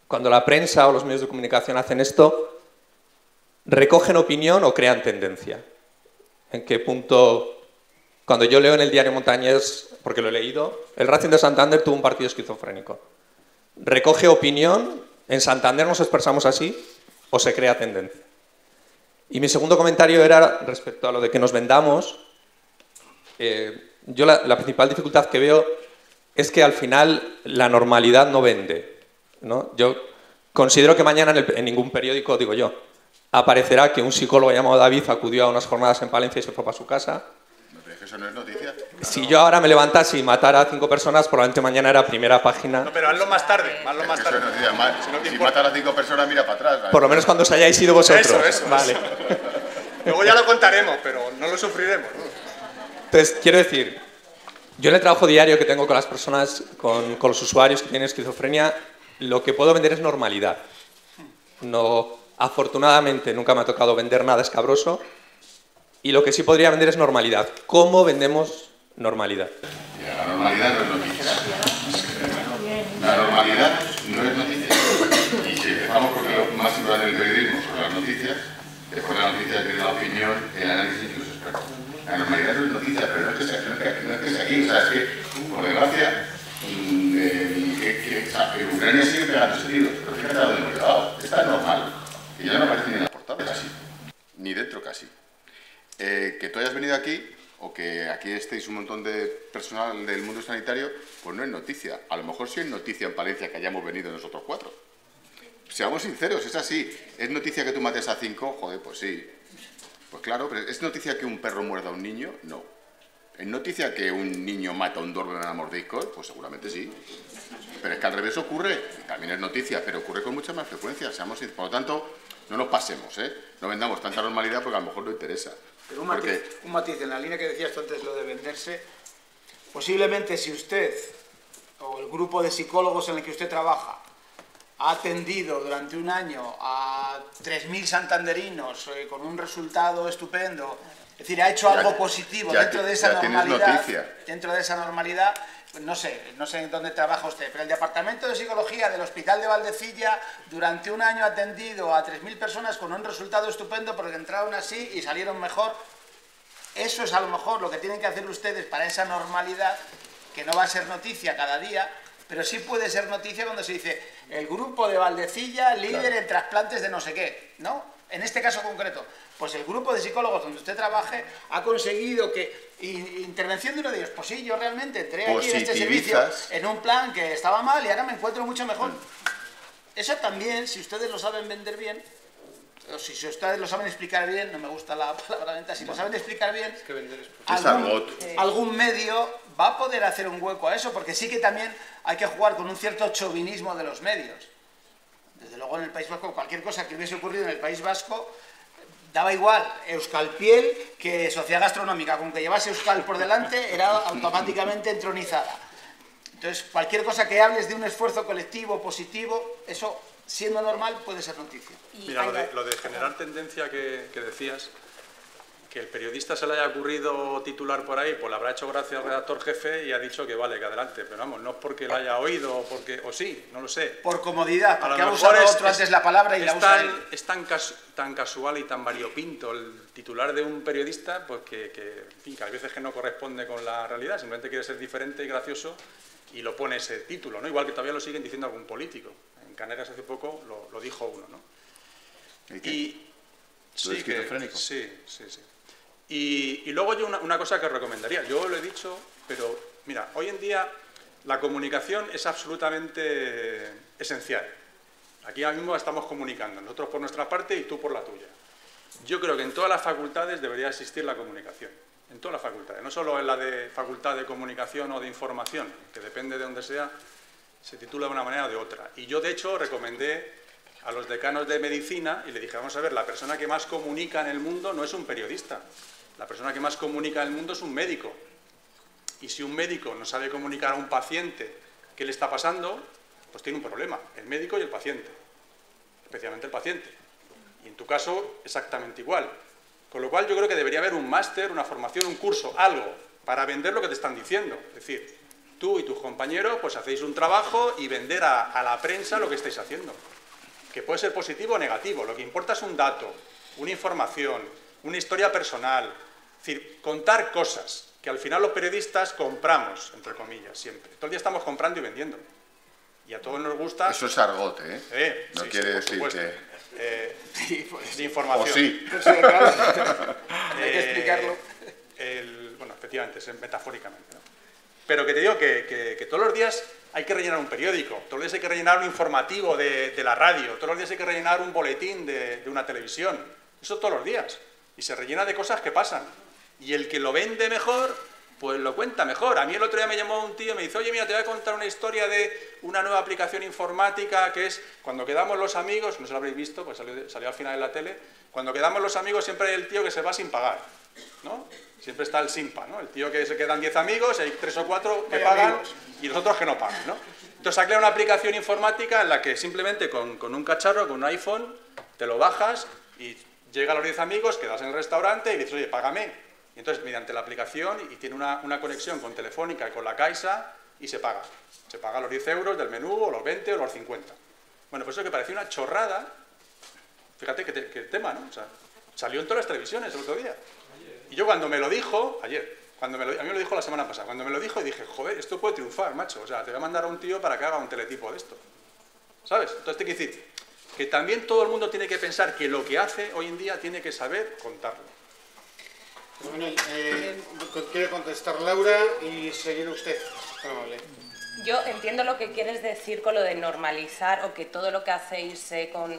cuando la prensa o los medios de comunicación hacen esto, ¿recogen opinión o crean tendencia? ¿En qué punto? Cuando yo leo en el diario Montañés, porque lo he leído, el Racing de Santander tuvo un partido esquizofrénico. ¿Recoge opinión? ¿En Santander nos expresamos así? ¿O se crea tendencia? Y mi segundo comentario era respecto a lo de que nos vendamos. Yo la principal dificultad que veo es que al final la normalidad no vende, ¿no? Yo considero que mañana en ningún periódico, digo yo, aparecerá que un psicólogo llamado David acudió a unas jornadas en Palencia y se fue para su casa. ¿Eso no es noticia? Si yo ahora me levantase y matara a 5 personas, probablemente mañana era primera página. No, pero hazlo más tarde, hazlo más tarde. Si matar a 5 personas, mira para atrás. ¿Vale? Por lo menos cuando os hayáis ido vosotros. Eso. Vale. Luego ya lo contaremos, pero no lo sufriremos, ¿no? Entonces, quiero decir, yo en el trabajo diario que tengo con las personas, con los usuarios que tienen esquizofrenia, lo que puedo vender es normalidad. No, afortunadamente nunca me ha tocado vender nada escabroso, y lo que sí podría vender es normalidad. ¿Cómo vendemos normalidad? La normalidad no es noticia. La normalidad no es noticia. Y si empezamos por lo más importante del periodismo sobre las noticias, después de la noticia tiene la opinión, el análisis y los expertos. La normalidad no es noticia, pero no es que sea aquí. O sea, es que, por desgracia, Ucrania sigue pegando tiros, pero fíjate a dónde hemos llegado. Está normal. Y ya no aparece ni en la portada casi. Ni dentro casi. Que tú hayas venido aquí, o que aquí estéis un montón de personal del mundo sanitario, pues no es noticia. A lo mejor sí es noticia en Palencia que hayamos venido nosotros 4. Seamos sinceros, es así. ¿Es noticia que tú mates a 5? Joder, pues sí. Pues claro, pero ¿es noticia que un perro muerda a un niño? No. ¿Es noticia que un niño mata a un Doberman a mordiscos? Pues seguramente sí. Pero es que al revés ocurre, también es noticia, pero ocurre con mucha más frecuencia. Seamos sinceros. Por lo tanto, no nos pasemos, ¿eh? No vendamos tanta normalidad porque a lo mejor no interesa. Pero un matiz, en la línea que decías tú antes, lo de venderse, posiblemente si usted o el grupo de psicólogos en el que usted trabaja ha atendido durante un año a 3.000 santanderinos con un resultado estupendo, es decir, ha hecho algo positivo dentro de esa normalidad, no sé en dónde trabaja usted, pero el Departamento de Psicología del Hospital de Valdecilla durante un año ha atendido a 3.000 personas con un resultado estupendo porque entraron así y salieron mejor. Eso es a lo mejor lo que tienen que hacer ustedes para esa normalidad, que no va a ser noticia cada día, pero sí puede ser noticia cuando se dice el grupo de Valdecilla líder en trasplantes de no sé qué, ¿no? En este caso concreto, pues el grupo de psicólogos donde usted trabaje ha conseguido que, intervención de uno de ellos, pues sí, yo realmente entré aquí en este servicio en un plan que estaba mal y ahora me encuentro mucho mejor. Eso también, si ustedes lo saben vender bien, o si ustedes lo saben explicar bien, no me gusta la palabra venta, si lo saben explicar bien, algún medio va a poder hacer un hueco a eso, porque sí que también hay que jugar con un cierto chauvinismo de los medios. Desde luego en el País Vasco, cualquier cosa que hubiese ocurrido en el País Vasco, daba igual Euskalpiel que Sociedad Gastronómica, con que llevase Euskal por delante, era automáticamente entronizada. Entonces, cualquier cosa que hables de un esfuerzo colectivo, positivo, eso, siendo normal, puede ser noticia. Mira, lo de generar tendencia que decías, que el periodista se le haya ocurrido titular por ahí, pues le habrá hecho gracia al redactor jefe y ha dicho que vale, que adelante, pero vamos, no es porque lo haya oído, o sí, no lo sé. Por comodidad, porque ha usado otro antes la palabra y la usa él. Es tan casual y tan variopinto el titular de un periodista, pues que en fin, que hay veces que no corresponde con la realidad, simplemente quiere ser diferente y gracioso y lo pone ese título, ¿no? Igual que todavía lo siguen diciendo algún político. En Canarias hace poco lo dijo uno, ¿no? Sí, esquizofrénico. Sí. Y luego yo una cosa que os recomendaría, yo lo he dicho, pero mira, hoy en día la comunicación es absolutamente esencial. Aquí ahora mismo estamos comunicando, nosotros por nuestra parte y tú por la tuya. Yo creo que en todas las facultades debería existir la comunicación, en todas las facultades, no solo en la de facultad de comunicación o de información, que depende de donde sea, se titula de una manera o de otra. Y yo de hecho recomendé a los decanos de medicina y le dije, vamos a ver, la persona que más comunica en el mundo no es un periodista. La persona que más comunica en el mundo es un médico. Y si un médico no sabe comunicar a un paciente qué le está pasando, pues tiene un problema, el médico y el paciente, especialmente el paciente. Y en tu caso, exactamente igual. Con lo cual yo creo que debería haber un máster, una formación, un curso, algo, para vender lo que te están diciendo. Es decir, tú y tus compañeros pues hacéis un trabajo y vender a la prensa lo que estáis haciendo. Que puede ser positivo o negativo. Lo que importa es un dato, una información, una historia personal. Es decir, contar cosas que al final los periodistas compramos, entre comillas, siempre. Todo el día estamos comprando y vendiendo. Y a todos nos gusta... Eso es argot, ¿eh? No sí, quiere sí, decir que... de información. O sí. Hay que explicarlo. Bueno, efectivamente, es metafóricamente, ¿no? Pero que te digo que todos los días hay que rellenar un periódico, todos los días hay que rellenar un informativo de la radio, todos los días hay que rellenar un boletín de una televisión. Eso todos los días. Y se rellena de cosas que pasan. Y el que lo vende mejor, pues lo cuenta mejor. A mí el otro día me llamó un tío y me dice, oye, mira, te voy a contar una historia de una nueva aplicación informática que es cuando quedamos los amigos, no se lo habréis visto, pues salió al final en la tele, cuando quedamos los amigos siempre hay el tío que se va sin pagar, ¿no? Siempre está el simpa, ¿no? El tío que se quedan 10 amigos, hay 3 o 4 que pagan y los otros que no pagan, ¿no? Entonces ha creado una aplicación informática en la que simplemente con un cacharro, con un iPhone, te lo bajas y llega a los 10 amigos, quedas en el restaurante y dices, oye, págame. Y entonces, mediante la aplicación, y tiene una conexión con Telefónica y con la Caixa, y se paga. Se paga los 10 euros del menú, o los 20, o los 50. Bueno, pues eso que parecía una chorrada, fíjate qué tema, ¿no? O sea, salió en todas las televisiones el otro día. Y yo cuando me lo dijo, ayer, a mí me lo dijo la semana pasada, cuando me lo dijo dije, joder, esto puede triunfar, macho. O sea, te voy a mandar a un tío para que haga un teletipo de esto. ¿Sabes? Entonces te quiero decir que también todo el mundo tiene que pensar que lo que hace hoy en día tiene que saber contarlo. Bueno, quiere contestar Laura y seguir usted. Vale. Yo entiendo lo que quieres decir con lo de normalizar o que todo lo que hacéis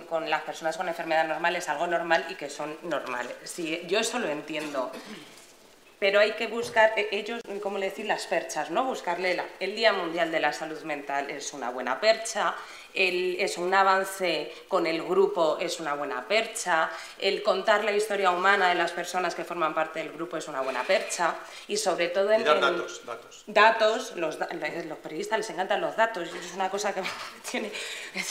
con las personas con enfermedad normal es algo normal y que son normales. Sí, yo eso lo entiendo. Pero hay que buscar, ellos, como le decís, las perchas, ¿no? Buscarle el Día Mundial de la Salud Mental es una buena percha, es un avance con el grupo es una buena percha, el contar la historia humana de las personas que forman parte del grupo es una buena percha y sobre todo en... Datos, los periodistas les encantan los datos, y eso es una cosa que me tiene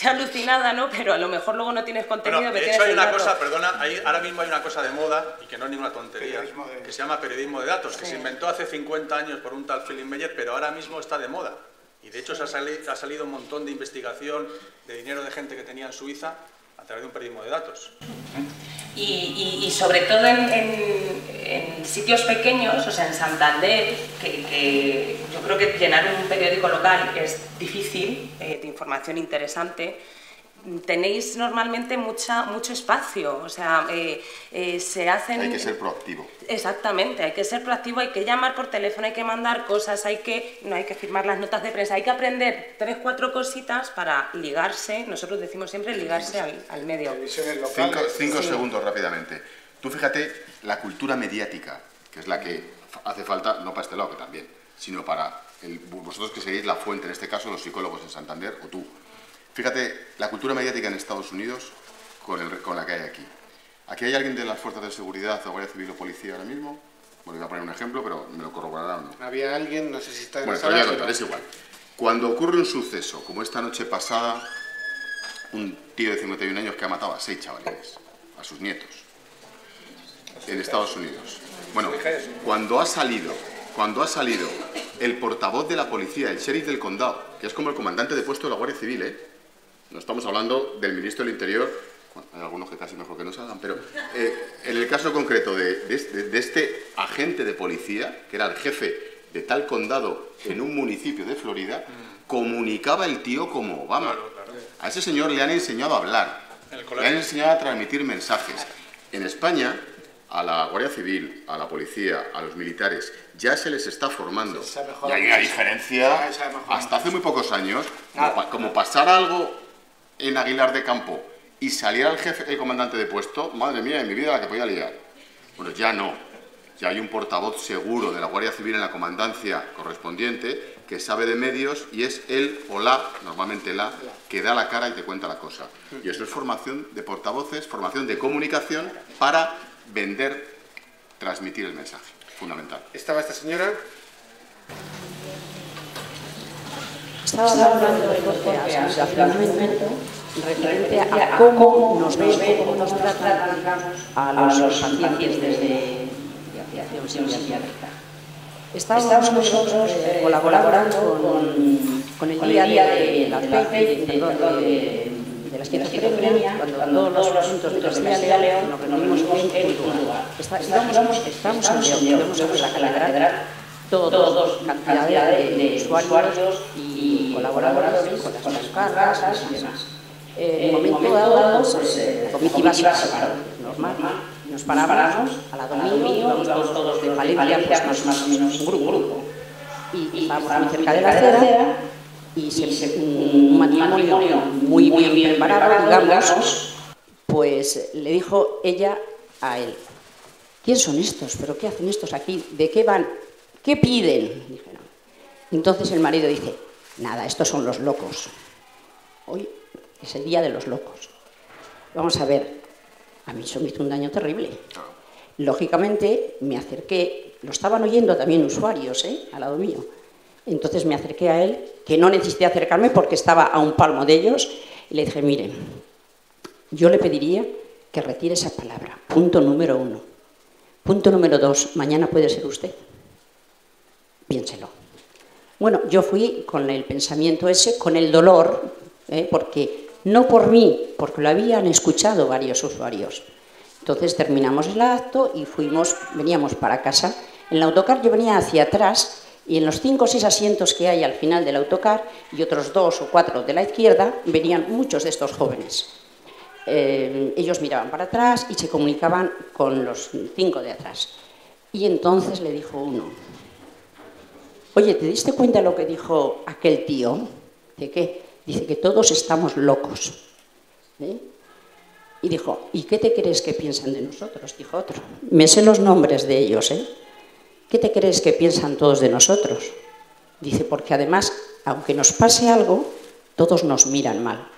alucinada, ¿no? Pero a lo mejor luego no tienes contenido... Bueno, de hecho hay una cosa, perdona, ahora mismo hay una cosa de moda, y que no es ninguna tontería, que se llama periodismo de datos, que se inventó hace 50 años por un tal Philip Meyer, pero ahora mismo está de moda. Y de hecho ha salido un montón de investigación de dinero de gente que tenía en Suiza a través de un periodismo de datos. Y sobre todo en sitios pequeños, o sea, en Santander, que yo creo que llenar un periódico local es difícil, de información interesante, tenéis normalmente mucho espacio, o sea, se hacen... Hay que ser proactivo. Exactamente, hay que ser proactivo, hay que llamar por teléfono, hay que mandar cosas, no hay que firmar las notas de prensa, hay que aprender 3 o 4 cositas para ligarse, nosotros decimos siempre ligarse al medio. 5 segundos rápidamente. Tú fíjate la cultura mediática, que es la que hace falta, no para este lado que también, sino para vosotros que seguís la fuente, en este caso los psicólogos en Santander o tú. Fíjate la cultura mediática en Estados Unidos con la que hay aquí. ¿Aquí hay alguien de las fuerzas de seguridad, o Guardia Civil o Policía ahora mismo? Bueno, voy a poner un ejemplo, pero me lo corroborarán o no. Había alguien, no sé si está en bueno, pero ya es igual. Cuando ocurre un suceso, como esta noche pasada, un tío de 51 años que ha matado a 6 chavalines, a sus nietos, en Estados Unidos. Bueno, cuando ha salido el portavoz de la policía, el sheriff del condado, que es como el comandante de puesto de la Guardia Civil, no estamos hablando del ministro del Interior, bueno, hay algunos que casi mejor que no salgan, pero en el caso concreto de este agente de policía, que era el jefe de tal condado en un municipio de Florida, comunicaba el tío como Obama. A ese señor le han enseñado a hablar, le han enseñado a transmitir mensajes. En España, a la Guardia Civil, a la policía, a los militares, ya se les está formando. Y hay una diferencia, hasta hace muy pocos años, como pasar algo en Aguilar de Campo y saliera el comandante de puesto, madre mía, en mi vida la que podía liar. Bueno, ya no. Ya hay un portavoz seguro de la Guardia Civil en la comandancia correspondiente que sabe de medios y es él o normalmente que da la cara y te cuenta la cosa. Y eso es formación de portavoces, formación de comunicación para vender, transmitir el mensaje. Fundamental. ¿Estaba esta señora? Estaba hablando de Corteas hace un momento referente a cómo nos ven, cómo nos tratan a los pacientes de aviación psiquiátrica. Estábamos nosotros colaborando con el día de la fe, de la esquizofrenia, cuando todos los puntos de Castilla y León nos reunimos en un lugar. Estábamos en León, íbamos a ver la catedral, todos, cantidad de usuarios y colaboradores con las cargas y demás. En un momento dado, la comitiva se separó, normal, nos parábamos a la domingo, íbamos todos de Valencia, pues más o menos un grupo. Y estábamos muy cerca de la acera y un matrimonio muy bien preparado, digamos, pues le dijo ella a él: ¿quién son estos? ¿Pero qué hacen estos aquí? ¿De qué van? ¿Qué piden? Dijeron. Entonces el marido dice: nada, estos son los locos. Hoy es el día de los locos. Vamos a ver, a mí eso me hizo un daño terrible. Lógicamente me acerqué, lo estaban oyendo también usuarios, al lado mío. Entonces me acerqué a él, que no necesité acercarme porque estaba a un palmo de ellos, y le dije: miren, yo le pediría que retire esa palabra, punto número 1. Punto número 2, mañana puede ser usted. Piénselo. Bueno, yo fui con el pensamiento ese, con el dolor, porque no por mí, porque lo habían escuchado varios usuarios. Entonces terminamos el acto y veníamos para casa. En el autocar yo venía hacia atrás y en los 5 o 6 asientos que hay al final del autocar y otros 2 o 4 de la izquierda venían muchos de estos jóvenes. Ellos miraban para atrás y se comunicaban con los 5 de atrás. Y entonces le dijo uno: oye, ¿te diste cuenta de lo que dijo aquel tío? ¿De qué? Dice que todos estamos locos. Y dijo: ¿y qué te crees que piensan de nosotros? Dijo otro. Me sé los nombres de ellos, ¿Qué te crees que piensan todos de nosotros? Dice: porque además, aunque nos pase algo, todos nos miran mal.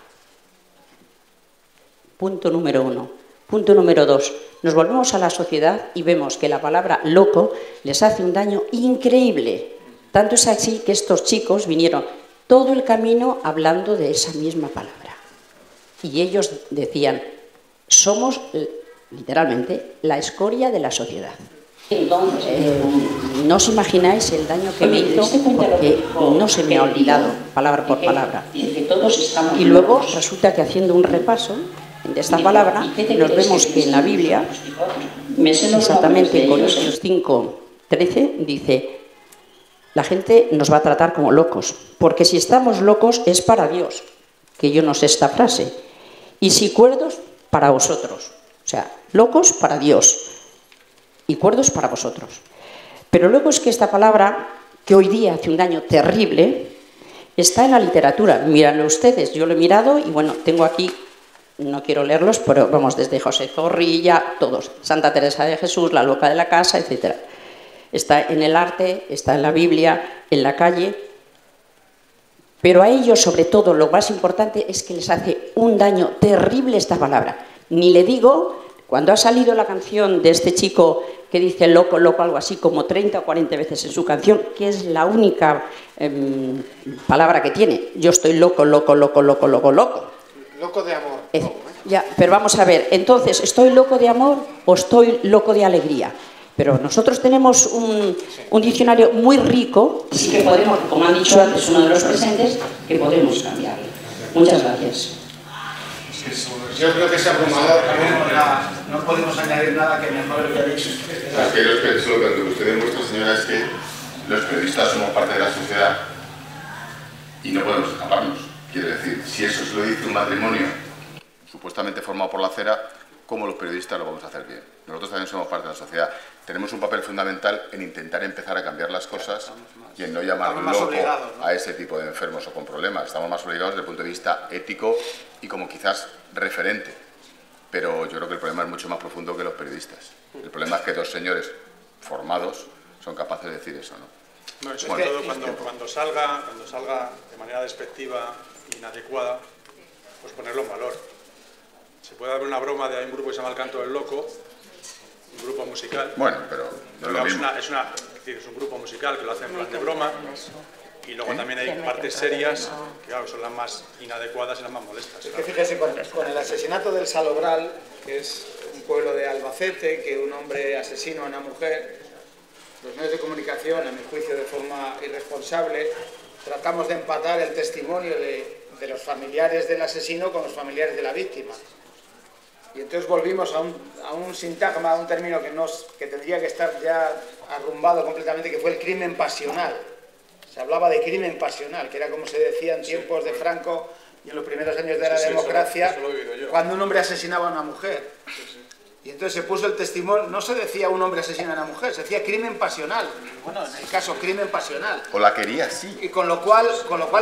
Punto número 1. Punto número 2. Nos volvemos a la sociedad y vemos que la palabra loco les hace un daño increíble. Tanto es así que estos chicos vinieron todo el camino hablando de esa misma palabra. Y ellos decían: somos, literalmente, la escoria de la sociedad. Entonces, no os imagináis el daño que me hizo, porque no se me ha olvidado, palabra por palabra. Y luego resulta que, haciendo un repaso de esta palabra, nos vemos que en la Biblia, exactamente en Corintios 5:13, dice: la gente nos va a tratar como locos, porque si estamos locos es para Dios, que yo no sé esta frase, y si cuerdos, para vosotros. O sea, locos para Dios y cuerdos para vosotros. Pero luego es que esta palabra, que hoy día hace un daño terrible, está en la literatura. Míranlo ustedes, yo lo he mirado y bueno, tengo aquí, no quiero leerlos, pero vamos, desde José Zorrilla, todos, Santa Teresa de Jesús, la loca de la casa, etc. Está en el arte, está en la Biblia, en la calle, pero a ellos, sobre todo, lo más importante es que les hace un daño terrible esta palabra. Ni le digo, cuando ha salido la canción de este chico que dice loco, loco, algo así como 30 o 40 veces en su canción, que es la única palabra que tiene. Yo estoy loco, loco, loco, loco, loco, loco. Loco de amor. Ya, pero vamos a ver, entonces, ¿estoy loco de amor o estoy loco de alegría? Pero nosotros tenemos un diccionario muy rico, y sí que podemos, como han dicho antes uno de los presentes, que podemos cambiarlo. Muchas gracias. Yo creo que es abrumador. No podemos añadir nada que mejore lo que ha dicho. Lo que usted demuestra, señora, es que los periodistas somos parte de la sociedad y no podemos escaparnos. Quiero decir, si eso se lo dice un matrimonio supuestamente formado por la acera, ¿cómo los periodistas lo vamos a hacer bien? Nosotros también somos parte de la sociedad. Tenemos un papel fundamental en intentar empezar a cambiar las cosas y en no llamar loco a ese tipo de enfermos o con problemas. Estamos más obligados desde el punto de vista ético y como quizás referente. Pero yo creo que el problema es mucho más profundo que los periodistas. El problema es que dos señores formados son capaces de decir eso, ¿no? No, sobre todo cuando salga de manera despectiva, inadecuada, pues ponerlo en valor. Se puede dar una broma de hay un grupo que se llama El Canto del Loco, un grupo musical. Bueno, pero no es lo mismo. Es un grupo musical que lo hace en plan de broma. Y luego también hay partes serias que, claro, son las más inadecuadas y las más molestas. Es que fíjese, con el asesinato del Salobral, que es un pueblo de Albacete, que un hombre asesinó a una mujer, los medios de comunicación, a mi juicio de forma irresponsable, tratamos de empatar el testimonio de los familiares del asesino con los familiares de la víctima. Y entonces volvimos a un sintagma, a un término que tendría que estar ya arrumbado completamente, que fue el crimen pasional. Se hablaba de crimen pasional, que era como se decía en tiempos de Franco y en los primeros años de la democracia, eso lo he oído yo. cuando un hombre asesinaba a una mujer. Y entonces se puso el testimonio, no se decía un hombre asesina a una mujer, se decía crimen pasional. Bueno, en el caso crimen pasional. O la quería, sí. Y con lo cual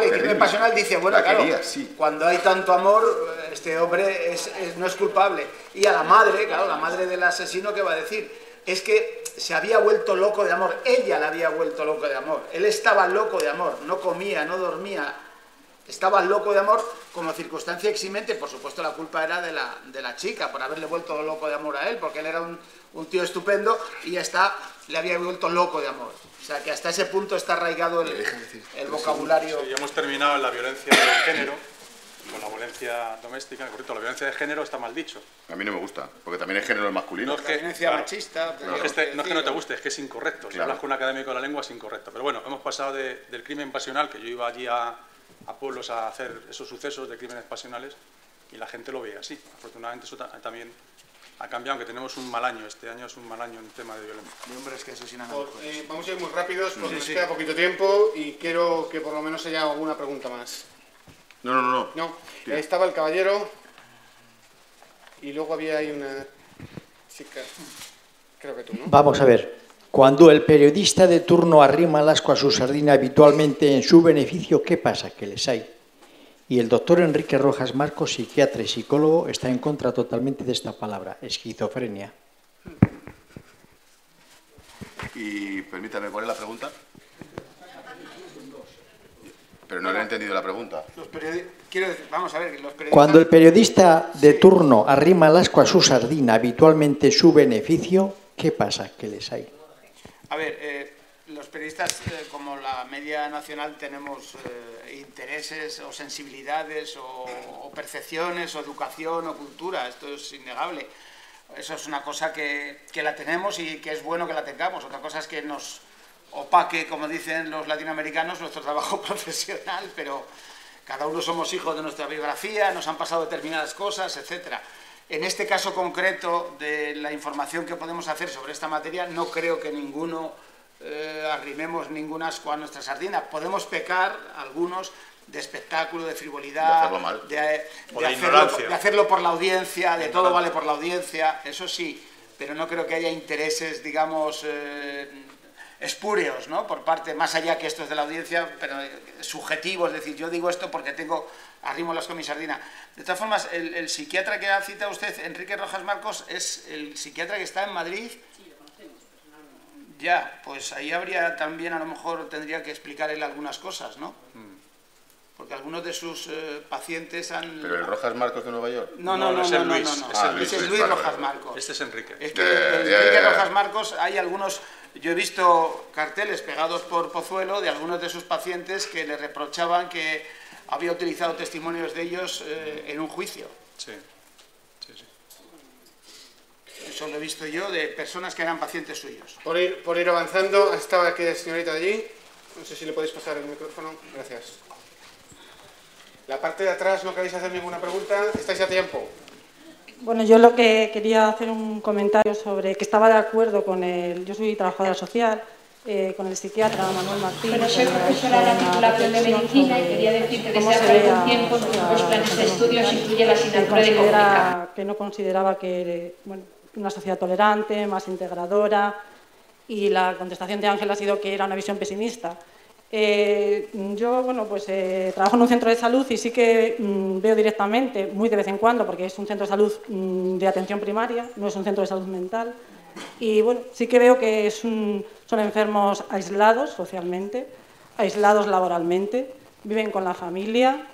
el crimen pasional dice, bueno, la claro, quería, sí. cuando hay tanto amor, este hombre no es culpable. Y a la madre, claro, la madre del asesino, ¿qué va a decir? Es que se había vuelto loco de amor, ella la había vuelto loco de amor. Él estaba loco de amor, no comía, no dormía, estaba loco de amor como circunstancia eximente. Por supuesto la culpa era de la chica por haberle vuelto loco de amor a él, porque él era un tío estupendo y esta le había vuelto loco de amor. O sea que hasta ese punto está arraigado el vocabulario. Sí, ya hemos terminado en la violencia de género, con la violencia doméstica. Correcto, la violencia de género está mal dicho. A mí no me gusta, porque también hay género masculino. No es que, violencia machista. No es que no te guste, es que es incorrecto. Si hablas con un académico de la lengua es incorrecto. Pero bueno, hemos pasado del crimen pasional, que yo iba allí a pueblos a hacer esos sucesos de crímenes pasionales y la gente lo ve así. Afortunadamente eso también ha cambiado, aunque tenemos un mal año. Este año es un mal año en tema de violencia. De hombres que asesinan a mujeres. Vamos a ir muy rápidos porque nos queda poquito tiempo y quiero que por lo menos haya alguna pregunta más. No. No, ahí estaba el caballero y luego había ahí una chica, creo que tú, ¿no? Vamos a ver. Cuando el periodista de turno arrima el ascua a su sardina habitualmente en su beneficio, ¿qué pasa? Que les hay. Y el doctor Enrique Rojas Marcos, psiquiatra y psicólogo, está en contra totalmente de esta palabra, esquizofrenia. Y permítame, ¿cuál es la pregunta? Pero no le he entendido la pregunta. Quiero decir, vamos a ver, los periodistas... Cuando el periodista de turno arrima el ascua a su sardina habitualmente en su beneficio, ¿qué pasa? Que les hay. A ver, los periodistas, como la media nacional, tenemos intereses o sensibilidades o percepciones o educación o cultura. Esto es innegable. Eso es una cosa que la tenemos y que es bueno que la tengamos. Otra cosa es que nos opaque, como dicen los latinoamericanos, nuestro trabajo profesional, pero cada uno somos hijos de nuestra biografía, nos han pasado determinadas cosas, etcétera. En este caso concreto de la información que podemos hacer sobre esta materia, no creo que ninguno arrimemos ningún asco a nuestra sardina. Podemos pecar, algunos, de espectáculo, de frivolidad, de hacerlo por la audiencia, de todo vale por la audiencia, eso sí, pero no creo que haya intereses, digamos, espúreos, ¿no? Por parte, más allá que esto es de la audiencia, pero subjetivos, es decir, yo digo esto porque arrimo las con mi sardina. De todas formas, el psiquiatra que ha citado usted, Enrique Rojas Marcos, es el psiquiatra que está en Madrid. Sí, lo conocemos personalmente. Ya, pues ahí habría también, a lo mejor, tendría que explicar él algunas cosas, ¿no? Porque algunos de sus pacientes han... ¿Pero el Rojas Marcos de Nueva York? No. Ese es Luis Rojas Marcos. Este es Enrique. Es que Enrique Rojas Marcos, hay algunos... Yo he visto carteles pegados por Pozuelo de algunos de sus pacientes que le reprochaban que había utilizado testimonios de ellos en un juicio. Sí. Eso lo he visto yo de personas que eran pacientes suyos. Por ir avanzando, estaba aquella señorita de allí. No sé si le podéis pasar el micrófono. Gracias. La parte de atrás, ¿no queréis hacer ninguna pregunta? ¿Estáis a tiempo? Bueno, yo lo que quería hacer un comentario sobre que estaba de acuerdo con yo soy trabajadora social, con el psiquiatra Manuel Martín. Bueno, soy profesora de la titulación de Medicina y quería decir que desde hace algún tiempo en los planes de estudios incluye la asignatura de comunicación. Que no consideraba que una sociedad tolerante, más integradora, y la contestación de Ángel ha sido que era una visión pesimista. Yo, trabajo en un centro de salud y sí que veo directamente, muy de vez en cuando, porque es un centro de salud de atención primaria, no es un centro de salud mental, y bueno, sí que veo que son enfermos aislados socialmente, aislados laboralmente, viven con la familia,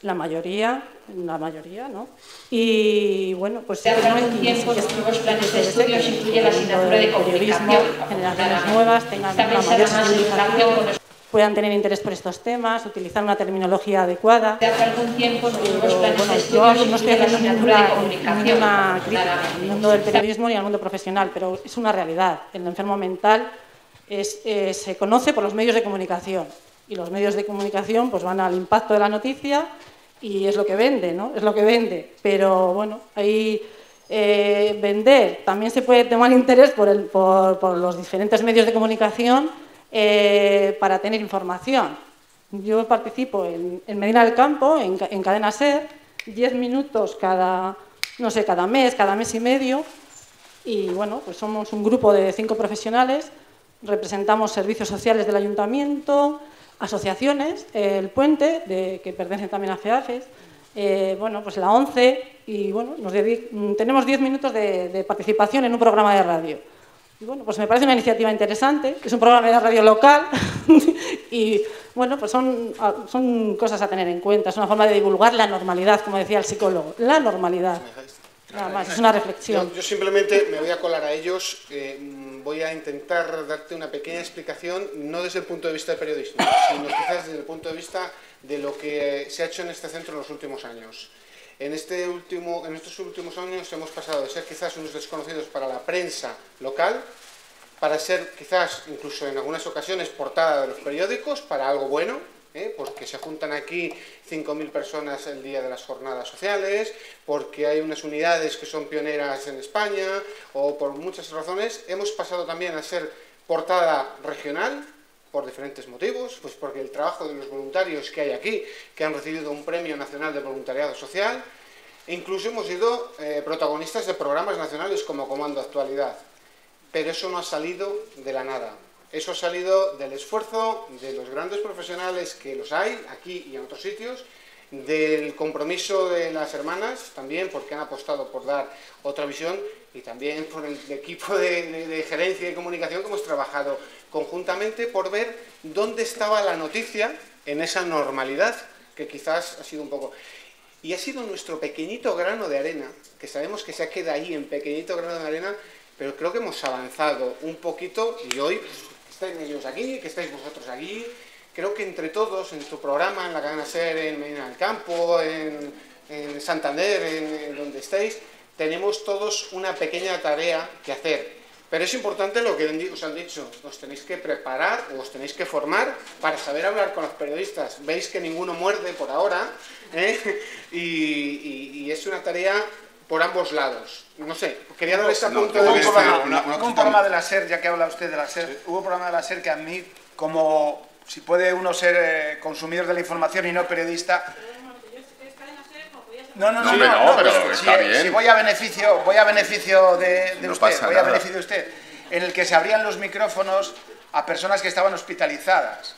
la mayoría, ¿no? Y bueno, pues sí que algún tiempo los nuevos planes de estudios incluye la asignatura de comunicación, generaciones nuevas tengan una mayor sensibilización, puedan tener interés por estos temas, utilizar una terminología adecuada. Hace algún tiempo los nuevos planes de yo estudios no estoy incluye la haciendo asignatura de comunicación, ninguna crítica al mundo del periodismo ni al mundo profesional, pero es una realidad. El enfermo mental se conoce por los medios de comunicación. Y los medios de comunicación pues van al impacto de la noticia y es lo que vende, ¿no? Es lo que vende. Pero bueno, ahí vender también se puede tomar interés por los diferentes medios de comunicación para tener información. Yo participo en Medina del Campo, en Cadena SER, 10 minutos cada mes y medio. Y bueno, pues somos un grupo de 5 profesionales, representamos servicios sociales del ayuntamiento, asociaciones, el Puente, que pertenecen también a FEAFES, bueno, pues la ONCE, y bueno, tenemos 10 minutos de participación en un programa de radio. Y bueno, pues me parece una iniciativa interesante, es un programa de radio local y bueno, pues son cosas a tener en cuenta, es una forma de divulgar la normalidad, como decía el psicólogo, la normalidad. Nada más, es una reflexión. Yo simplemente me voy a colar a ellos, voy a intentar darte una pequeña explicación, no desde el punto de vista del periodismo, sino quizás desde el punto de vista de lo que se ha hecho en este centro en los últimos años. En estos últimos años hemos pasado de ser quizás unos desconocidos para la prensa local, para ser quizás, incluso en algunas ocasiones, portada de los periódicos, para algo bueno, porque se juntan aquí 5.000 personas el día de las jornadas sociales, porque hay unas unidades que son pioneras en España, o por muchas razones. Hemos pasado también a ser portada regional, por diferentes motivos, pues porque el trabajo de los voluntarios que hay aquí, que han recibido un Premio Nacional de Voluntariado Social, e incluso hemos sido protagonistas de programas nacionales como Comando Actualidad. Pero eso no ha salido de la nada. Eso ha salido del esfuerzo de los grandes profesionales, que los hay aquí y en otros sitios, del compromiso de las hermanas también, porque han apostado por dar otra visión, y también por el equipo de gerencia y comunicación que hemos trabajado conjuntamente por ver dónde estaba la noticia en esa normalidad, que quizás ha sido un poco... Y ha sido nuestro pequeñito grano de arena, que sabemos que se queda ahí en pequeñito grano de arena, pero creo que hemos avanzado un poquito, y hoy están ellos aquí, que estáis vosotros aquí. Creo que entre todos, en tu programa, en la cadena SER, en Medina del Campo, en Santander, en donde estéis, tenemos todos una pequeña tarea que hacer. Pero es importante lo que os han dicho, os tenéis que preparar o os tenéis que formar para saber hablar con los periodistas. Veis que ninguno muerde por ahora, y es una tarea por ambos lados. No sé, quería dar ese punto de vista. Hubo un programa de la SER, ya que habla usted de la SER, sí. Hubo un programa de la SER que a mí, como si puede uno ser consumidor de la información y no periodista... No, pero está bien. Si voy a beneficio de no usted, voy a beneficio de usted, en el que se abrían los micrófonos a personas que estaban hospitalizadas,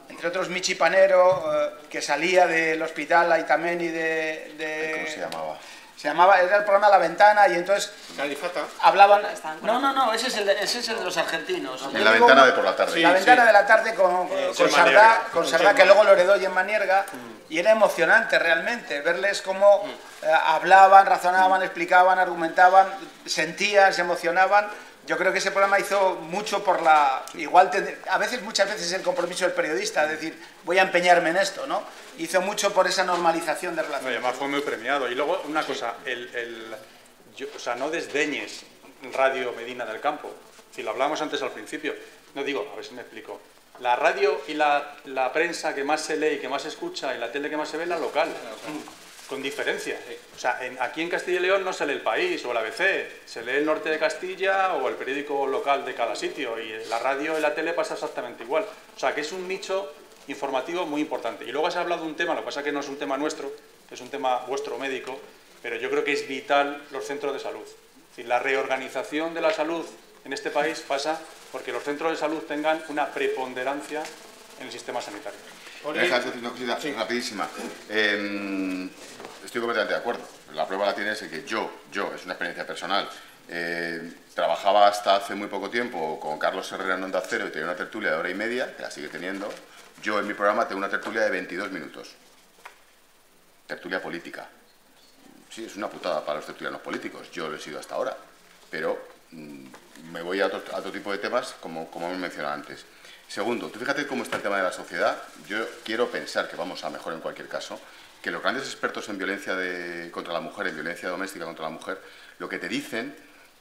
entre otros Michi Panero, que salía del hospital Aitamendi ¿Cómo se llamaba? Era el programa La Ventana, y entonces Califata. Hablaban... No, ese es el de los argentinos. En La Ventana de por la tarde. Sí, La Ventana de la tarde con Sardá, que luego lo heredó en Manierga, y era emocionante realmente verles cómo hablaban, razonaban, explicaban, argumentaban, sentían, se emocionaban. Yo creo que ese programa hizo mucho por la... muchas veces el compromiso del periodista, es decir, voy a empeñarme en esto, ¿no? Hizo mucho por esa normalización de relaciones. Además fue muy premiado. Y luego, una cosa, no desdeñes Radio Medina del Campo. Si lo hablábamos antes al principio, no digo, a ver si me explico. La radio y la prensa que más se lee y que más se escucha, y la tele que más se ve, es la local. Con diferencia. O sea, aquí en Castilla y León no se lee El País o el ABC, se lee El Norte de Castilla o el periódico local de cada sitio, y la radio y la tele pasa exactamente igual. O sea, que es un nicho informativo muy importante. Y luego se ha hablado de un tema, lo que pasa es que no es un tema nuestro, es un tema vuestro médico, pero yo creo que es vital los centros de salud. Es decir, la reorganización de la salud en este país pasa porque los centros de salud tengan una preponderancia en el sistema sanitario. Deja de decir una cosita rapidísima. Estoy completamente de acuerdo. La prueba la tienes en que yo, es una experiencia personal, trabajaba hasta hace muy poco tiempo con Carlos Herrera en Onda Cero y tenía una tertulia de 1h30, que la sigue teniendo. Yo en mi programa tengo una tertulia de 22 minutos. Tertulia política. Sí, es una putada para los tertulianos políticos. Yo lo he sido hasta ahora. Pero me voy a otro tipo de temas, como hemos mencionado antes. Segundo, tú fíjate cómo está el tema de la sociedad. Yo quiero pensar que vamos a mejor en cualquier caso, que los grandes expertos en violencia contra la mujer, en violencia doméstica contra la mujer, lo que te dicen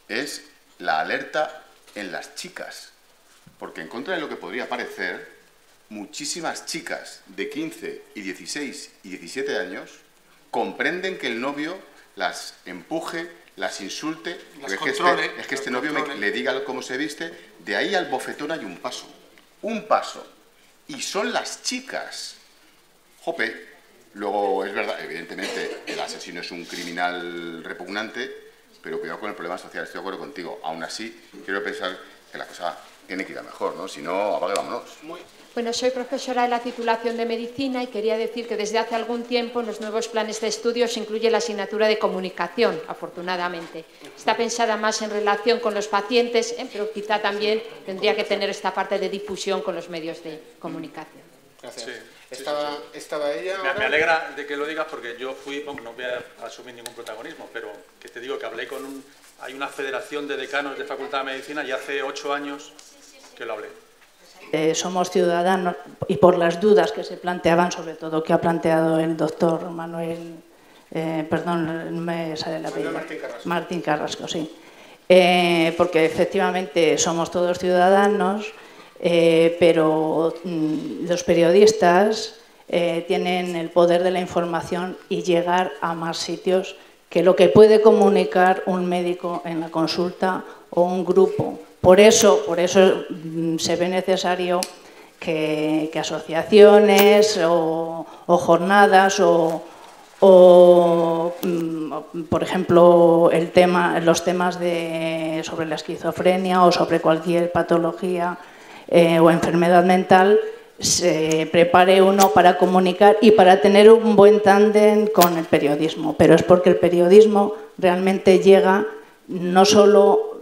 es la alerta en las chicas. porque en contra de lo que podría parecer, muchísimas chicas de 15 y 16 y 17 años comprenden que el novio las empuje, las insulte, es que este novio le diga cómo se viste. De ahí al bofetón hay un paso. Un paso. Y son las chicas. Jope. Luego, es verdad, evidentemente, el asesino es un criminal repugnante, pero cuidado con el problema social, estoy de acuerdo contigo. Aún así, quiero pensar que la cosa tiene que ir a mejor, ¿no? Si no, apague, vámonos. Bueno, soy profesora de la titulación de Medicina y quería decir que desde hace algún tiempo en los nuevos planes de estudios se incluye la asignatura de Comunicación, afortunadamente. Está pensada más en relación con los pacientes, pero quizá también tendría que tener esta parte de difusión con los medios de comunicación. Gracias. Sí. ¿Estaba ella? Me alegra de que lo digas porque yo fui, bueno, no voy a asumir ningún protagonismo, pero que te digo que hablé con hay una federación de decanos de Facultad de Medicina y hace 8 años que lo hablé. Somos ciudadanos y por las dudas que se planteaban, sobre todo que ha planteado el doctor Manuel, perdón, no me sale el apellido. Martín Carrasco, sí. Porque efectivamente somos todos ciudadanos, pero los periodistas tienen el poder de la información y llegar a más sitios que lo que puede comunicar un médico en la consulta o un grupo. Por eso se ve necesario que asociaciones o jornadas o, por ejemplo, los temas sobre la esquizofrenia o sobre cualquier patología o enfermedad mental, se prepare uno para comunicar y para tener un buen tándem con el periodismo. Pero es porque el periodismo realmente llega, no solo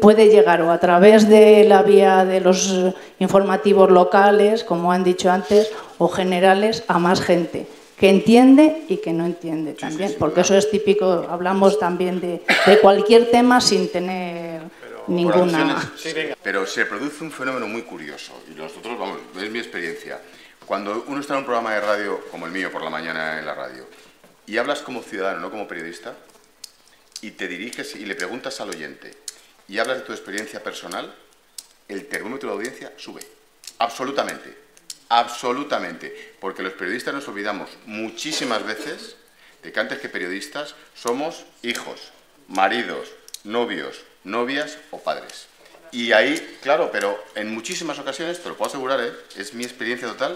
puede llegar o a través de la vía de los informativos locales, como han dicho antes, o generales, a más gente que entiende y que no entiende también, porque eso es típico, hablamos también de cualquier tema sin tener ninguna... Pero se produce un fenómeno muy curioso, y nosotros, vamos, es mi experiencia. Cuando uno está en un programa de radio, como el mío por la mañana en la radio, y hablas como ciudadano, no como periodista, y te diriges y le preguntas al oyente, y hablas de tu experiencia personal, el termómetro de audiencia sube. Absolutamente. Absolutamente. Porque los periodistas nos olvidamos muchísimas veces de que antes que periodistas somos hijos, maridos, novios, novias o padres. Y ahí, claro, pero en muchísimas ocasiones, te lo puedo asegurar, es mi experiencia total,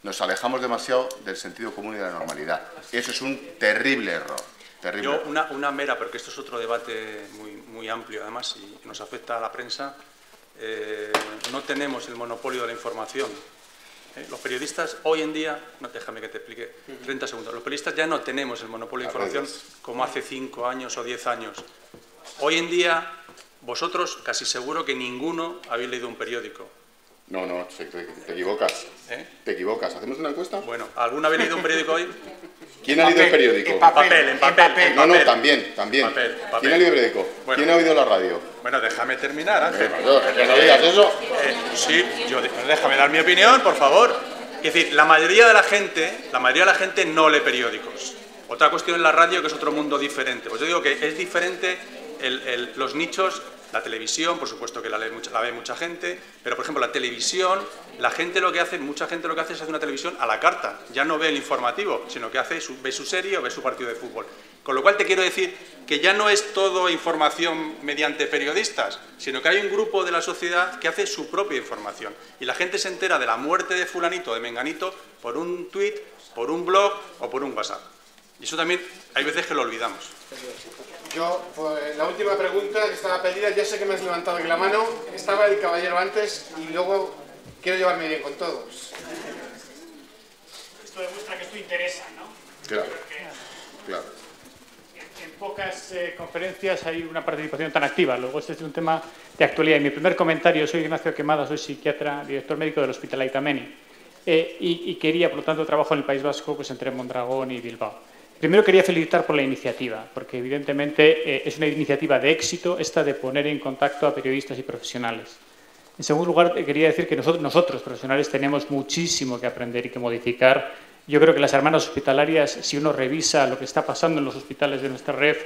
nos alejamos demasiado del sentido común y de la normalidad. Eso es un terrible error. Terrible. Yo, una mera, porque esto es otro debate muy amplio además y nos afecta a la prensa, no tenemos el monopolio de la información. Los periodistas hoy en día, déjame que te explique 30 segundos, los periodistas ya no tenemos el monopolio de información como hace 5 años o 10 años. Hoy en día, vosotros casi seguro que ninguno habéis leído un periódico. No, te equivocas. Te equivocas. ¿Hacemos una encuesta? Bueno, ¿alguno habéis leído un periódico hoy? ¿Quién ha leído el periódico? En papel. No, también. Papel. ¿Quién ha leído el periódico? Bueno. ¿Quién ha oído la radio? Bueno, déjame terminar, Ángel. Que no digas eso. Sí, déjame dar mi opinión, por favor. Es decir, la mayoría de la gente no lee periódicos. Otra cuestión es la radio, que es otro mundo diferente. Pues yo digo que es diferente los nichos. La televisión, por supuesto que la ve mucha gente, pero por ejemplo la televisión, mucha gente lo que hace es hacer una televisión a la carta, ya no ve el informativo, sino que ve su serie o ve su partido de fútbol. Con lo cual te quiero decir que ya no es todo información mediante periodistas, sino que hay un grupo de la sociedad que hace su propia información. Y la gente se entera de la muerte de fulanito o de menganito por un tuit, por un blog o por un WhatsApp. Y eso también hay veces que lo olvidamos. Yo, pues, la última pregunta que estaba pedida, ya sé que me has levantado aquí la mano, estaba el caballero antes y luego quiero llevarme bien con todos. Esto demuestra que esto interesa, ¿no? Claro. En pocas conferencias hay una participación tan activa. Luego este es un tema de actualidad. Y mi primer comentario, soy Ignacio Quemada, soy psiquiatra, director médico del Hospital Aita Menni. Y quería, por lo tanto, trabajo en el País Vasco, pues entre Mondragón y Bilbao. Primero quería felicitar por la iniciativa, porque evidentemente es una iniciativa de éxito esta de poner en contacto a periodistas y profesionales. En segundo lugar, quería decir que nosotros profesionales tenemos muchísimo que aprender y que modificar. Yo creo que las hermanas hospitalarias, si uno revisa lo que está pasando en los hospitales de nuestra red,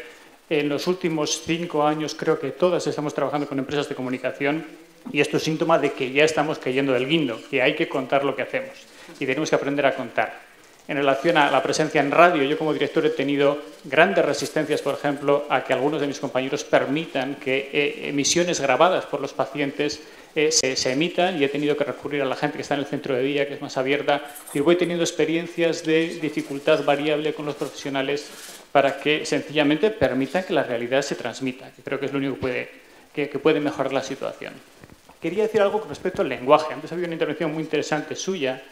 en los últimos 5 años creo que todas estamos trabajando con empresas de comunicación Y esto es síntoma de que ya estamos cayendo del guindo, que hay que contar lo que hacemos y tenemos que aprender a contar. En relación a la presencia en radio, yo como director he tenido grandes resistencias, por ejemplo, a que algunos de mis compañeros permitan que emisiones grabadas por los pacientes se emitan, y he tenido que recurrir a la gente que está en el centro de día, que es más abierta. Y voy teniendo experiencias de dificultad variable con los profesionales para que sencillamente permitan que la realidad se transmita, que creo que es lo único que puede mejorar la situación. Quería decir algo con respecto al lenguaje. Antes había una intervención muy interesante suya,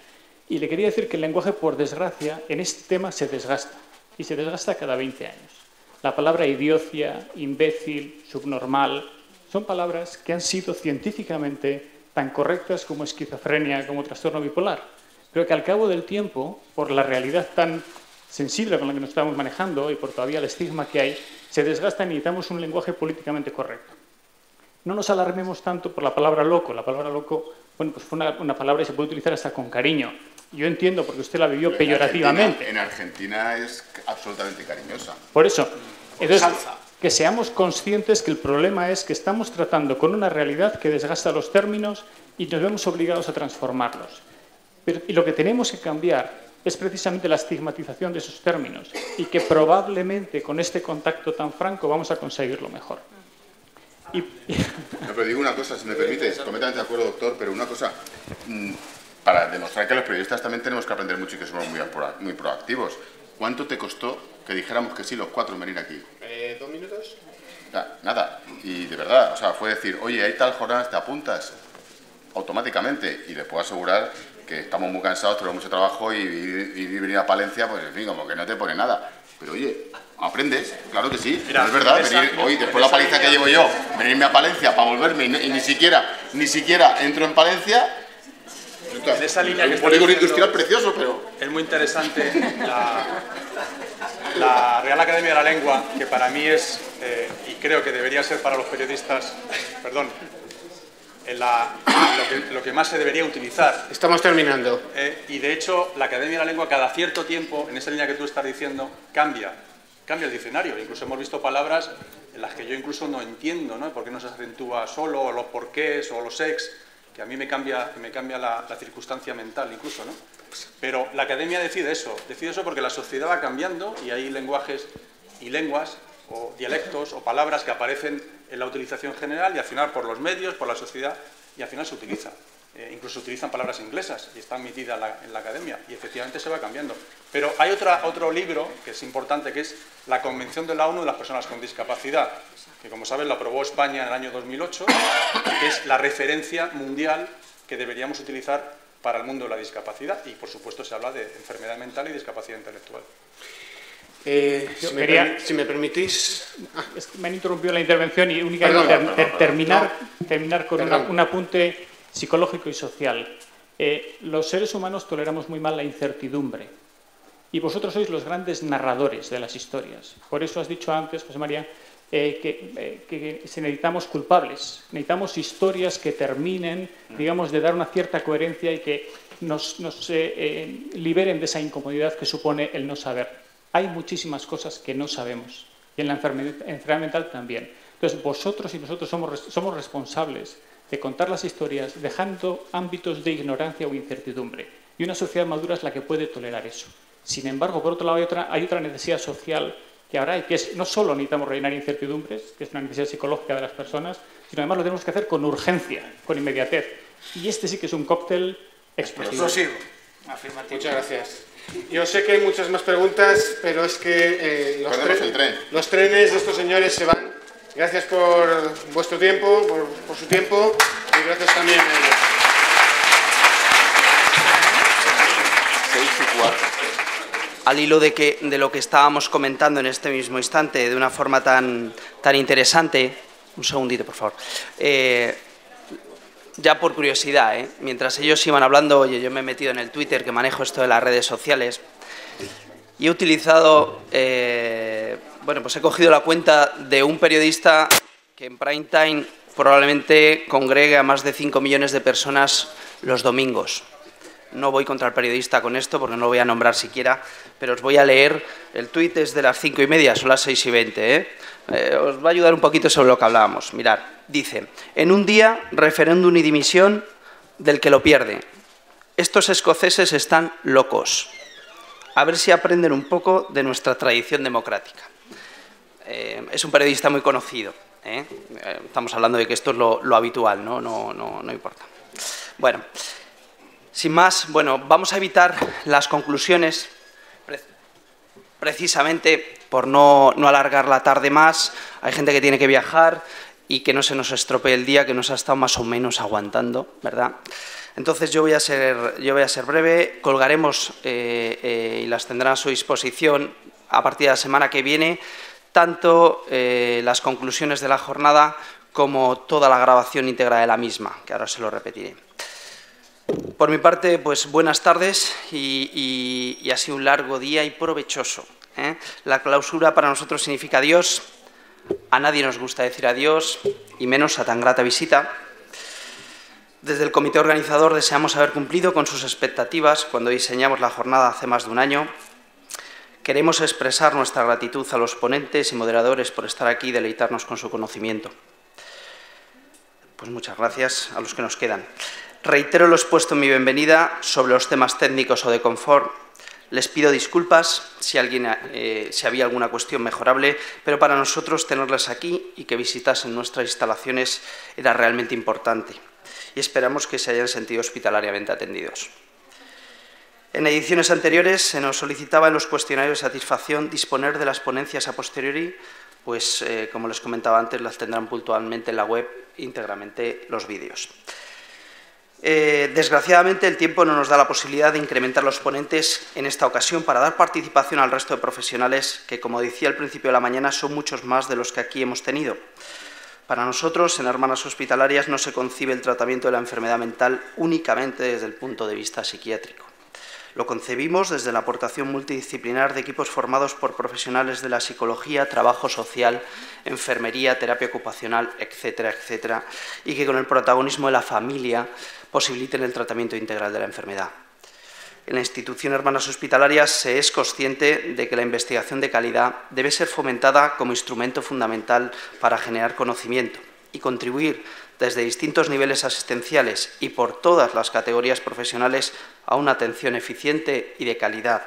y le quería decir que el lenguaje, por desgracia, en este tema se desgasta, y se desgasta cada 20 años. La palabra idiocia, imbécil, subnormal, son palabras que han sido científicamente tan correctas como esquizofrenia, como trastorno bipolar, pero que al cabo del tiempo, por la realidad tan sensible con la que nos estamos manejando y por todavía el estigma que hay, se desgastan y necesitamos un lenguaje políticamente correcto. No nos alarmemos tanto por la palabra loco. La palabra loco, bueno, pues fue una palabra que se puede utilizar hasta con cariño. Yo entiendo, porque usted la vivió peyorativamente. En Argentina es absolutamente cariñosa. Por eso, entonces, que seamos conscientes que el problema es que estamos tratando con una realidad que desgasta los términos y nos vemos obligados a transformarlos. Y lo que tenemos que cambiar es precisamente la estigmatización de esos términos, y que probablemente con este contacto tan franco vamos a conseguirlo mejor. No, pero digo una cosa, si me permites, completamente de acuerdo, doctor, pero una cosa, para demostrar que los periodistas también tenemos que aprender mucho y que somos muy proactivos. ¿Cuánto te costó que dijéramos que sí los cuatro en venir aquí? 2 minutos. Nada, y de verdad, o sea, fue decir, oye, hay tal jornada, te apuntas automáticamente, y les puedo asegurar que estamos muy cansados, tenemos mucho trabajo, y venir a Palencia, pues en fin, como que no te pone nada. Pero oye, aprendes, claro que sí. Mira, no es verdad, venir hoy, después de la paliza que llevo yo, venirme a Palencia para volverme y ni siquiera entro en Palencia. En esa línea que un polígono industrial precioso, pero... Es muy interesante la Real Academia de la Lengua, que para mí es, y creo que debería ser para los periodistas, perdón, lo que más se debería utilizar. Estamos terminando. Y de hecho, la Academia de la Lengua cada cierto tiempo, en esa línea que tú estás diciendo, cambia el diccionario. Incluso hemos visto palabras en las que yo incluso no entiendo, ¿no? ¿Por qué no se acentúa solo, o los porqués, o los ex? Que a mí me cambia la circunstancia mental incluso, ¿no? Pero la Academia decide eso porque la sociedad va cambiando, y hay lenguajes y lenguas, o dialectos, o palabras que aparecen en la utilización general, y al final por los medios, por la sociedad, y al final se utiliza. Incluso utilizan palabras inglesas y está admitida en la Academia, y efectivamente se va cambiando. Pero hay otro libro que es importante, que es la Convención de la ONU de las Personas con Discapacidad, que como saben lo aprobó España en el año 2008, que es la referencia mundial que deberíamos utilizar para el mundo de la discapacidad, y por supuesto se habla de enfermedad mental y discapacidad intelectual. Si me permitís... Es que me han interrumpido la intervención, y únicamente terminar con un apunte psicológico y social. Los seres humanos toleramos muy mal la incertidumbre, y vosotros sois los grandes narradores de las historias. Por eso has dicho antes, José María, que necesitamos culpables, necesitamos historias que terminen, digamos, de dar una cierta coherencia y que nos liberen de esa incomodidad que supone el no saber. Hay muchísimas cosas que no sabemos, y en la enfermedad mental también. Entonces, vosotros y nosotros somos responsables de contar las historias dejando ámbitos de ignorancia o incertidumbre, y una sociedad madura es la que puede tolerar eso. Sin embargo, por otro lado, hay otra necesidad social que ahora hay, que es, no solo necesitamos rellenar incertidumbres, que es una necesidad psicológica de las personas, sino además lo tenemos que hacer con urgencia, con inmediatez. Y este sí que es un cóctel explosivo. Afirmativo. Muchas gracias. Yo sé que hay muchas más preguntas, pero es que los trenes de estos señores se van. Gracias por vuestro tiempo, por su tiempo, y gracias también a ellos. 6:04. Al hilo de lo que estábamos comentando en este mismo instante, de una forma tan interesante, un segundito, por favor, ya por curiosidad, mientras ellos iban hablando, oye, yo me he metido en el Twitter, que manejo esto de las redes sociales, y he utilizado, bueno, pues he cogido la cuenta de un periodista que en prime time probablemente congregue a más de 5 millones de personas los domingos. No voy contra el periodista con esto porque no lo voy a nombrar siquiera, pero os voy a leer. El tuit es de las 5:30, son las 6:20, os va a ayudar un poquito sobre lo que hablábamos. Mirad, dice, en un día, referéndum y dimisión del que lo pierde. Estos escoceses están locos. A ver si aprenden un poco de nuestra tradición democrática. Es un periodista muy conocido. Estamos hablando de que esto es lo habitual, no importa. Bueno, sin más, vamos a evitar las conclusiones precisamente por no alargar la tarde más. Hay gente que tiene que viajar y que no se nos estropee el día, que nos ha estado más o menos aguantando, ¿verdad? Entonces yo voy a ser breve. Colgaremos y las tendrán a su disposición a partir de la semana que viene, tanto las conclusiones de la jornada como toda la grabación íntegra de la misma, que ahora se lo repetiré. Por mi parte, pues buenas tardes y ha sido un largo día y provechoso. La clausura para nosotros significa adiós. A nadie nos gusta decir adiós, y menos a tan grata visita. Desde el comité organizador deseamos haber cumplido con sus expectativas cuando diseñamos la jornada hace más de un año. Queremos expresar nuestra gratitud a los ponentes y moderadores por estar aquí y deleitarnos con su conocimiento. Pues muchas gracias a los que nos quedan. Reitero lo expuesto en mi bienvenida sobre los temas técnicos o de confort. Les pido disculpas si había alguna cuestión mejorable, pero para nosotros tenerles aquí y que visitasen nuestras instalaciones era realmente importante. Y esperamos que se hayan sentido hospitalariamente atendidos. En ediciones anteriores se nos solicitaba en los cuestionarios de satisfacción disponer de las ponencias a posteriori, pues como les comentaba antes, las tendrán puntualmente en la web íntegramente los vídeos. Desgraciadamente el tiempo no nos da la posibilidad de incrementar los ponentes en esta ocasión para dar participación al resto de profesionales que, como decía al principio de la mañana, son muchos más de los que aquí hemos tenido. Para nosotros, en Hermanas Hospitalarias, no se concibe el tratamiento de la enfermedad mental únicamente desde el punto de vista psiquiátrico. Lo concebimos desde la aportación multidisciplinar de equipos formados por profesionales de la psicología, trabajo social, enfermería, terapia ocupacional, etcétera, etcétera, y que con el protagonismo de la familia posibiliten el tratamiento integral de la enfermedad. En la institución Hermanas Hospitalarias se es consciente de que la investigación de calidad debe ser fomentada como instrumento fundamental para generar conocimiento y contribuir desde distintos niveles asistenciales y por todas las categorías profesionales a una atención eficiente y de calidad.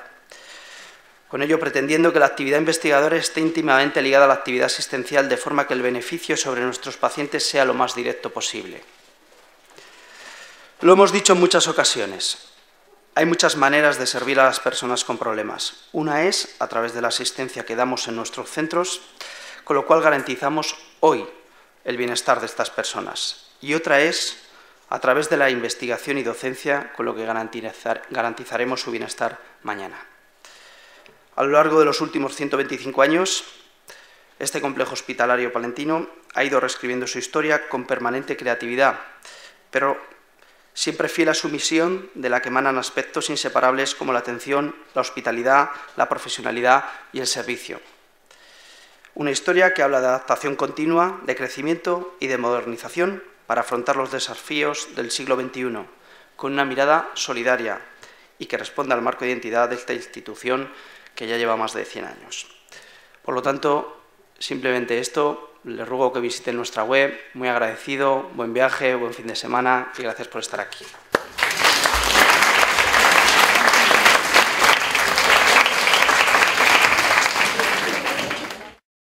Con ello pretendiendo que la actividad investigadora esté íntimamente ligada a la actividad asistencial de forma que el beneficio sobre nuestros pacientes sea lo más directo posible. Lo hemos dicho en muchas ocasiones. Hay muchas maneras de servir a las personas con problemas. Una es a través de la asistencia que damos en nuestros centros, con lo cual garantizamos hoy el bienestar de estas personas. Y otra es a través de la investigación y docencia, con lo que garantizaremos su bienestar mañana. A lo largo de los últimos 125 años, este complejo hospitalario palentino ha ido reescribiendo su historia con permanente creatividad, pero siempre fiel a su misión, de la que emanan aspectos inseparables como la atención, la hospitalidad, la profesionalidad y el servicio. Una historia que habla de adaptación continua, de crecimiento y de modernización para afrontar los desafíos del siglo XXI, con una mirada solidaria y que responda al marco de identidad de esta institución que ya lleva más de 100 años. Por lo tanto, simplemente esto, les ruego que visiten nuestra web. Muy agradecido, buen viaje, buen fin de semana y gracias por estar aquí.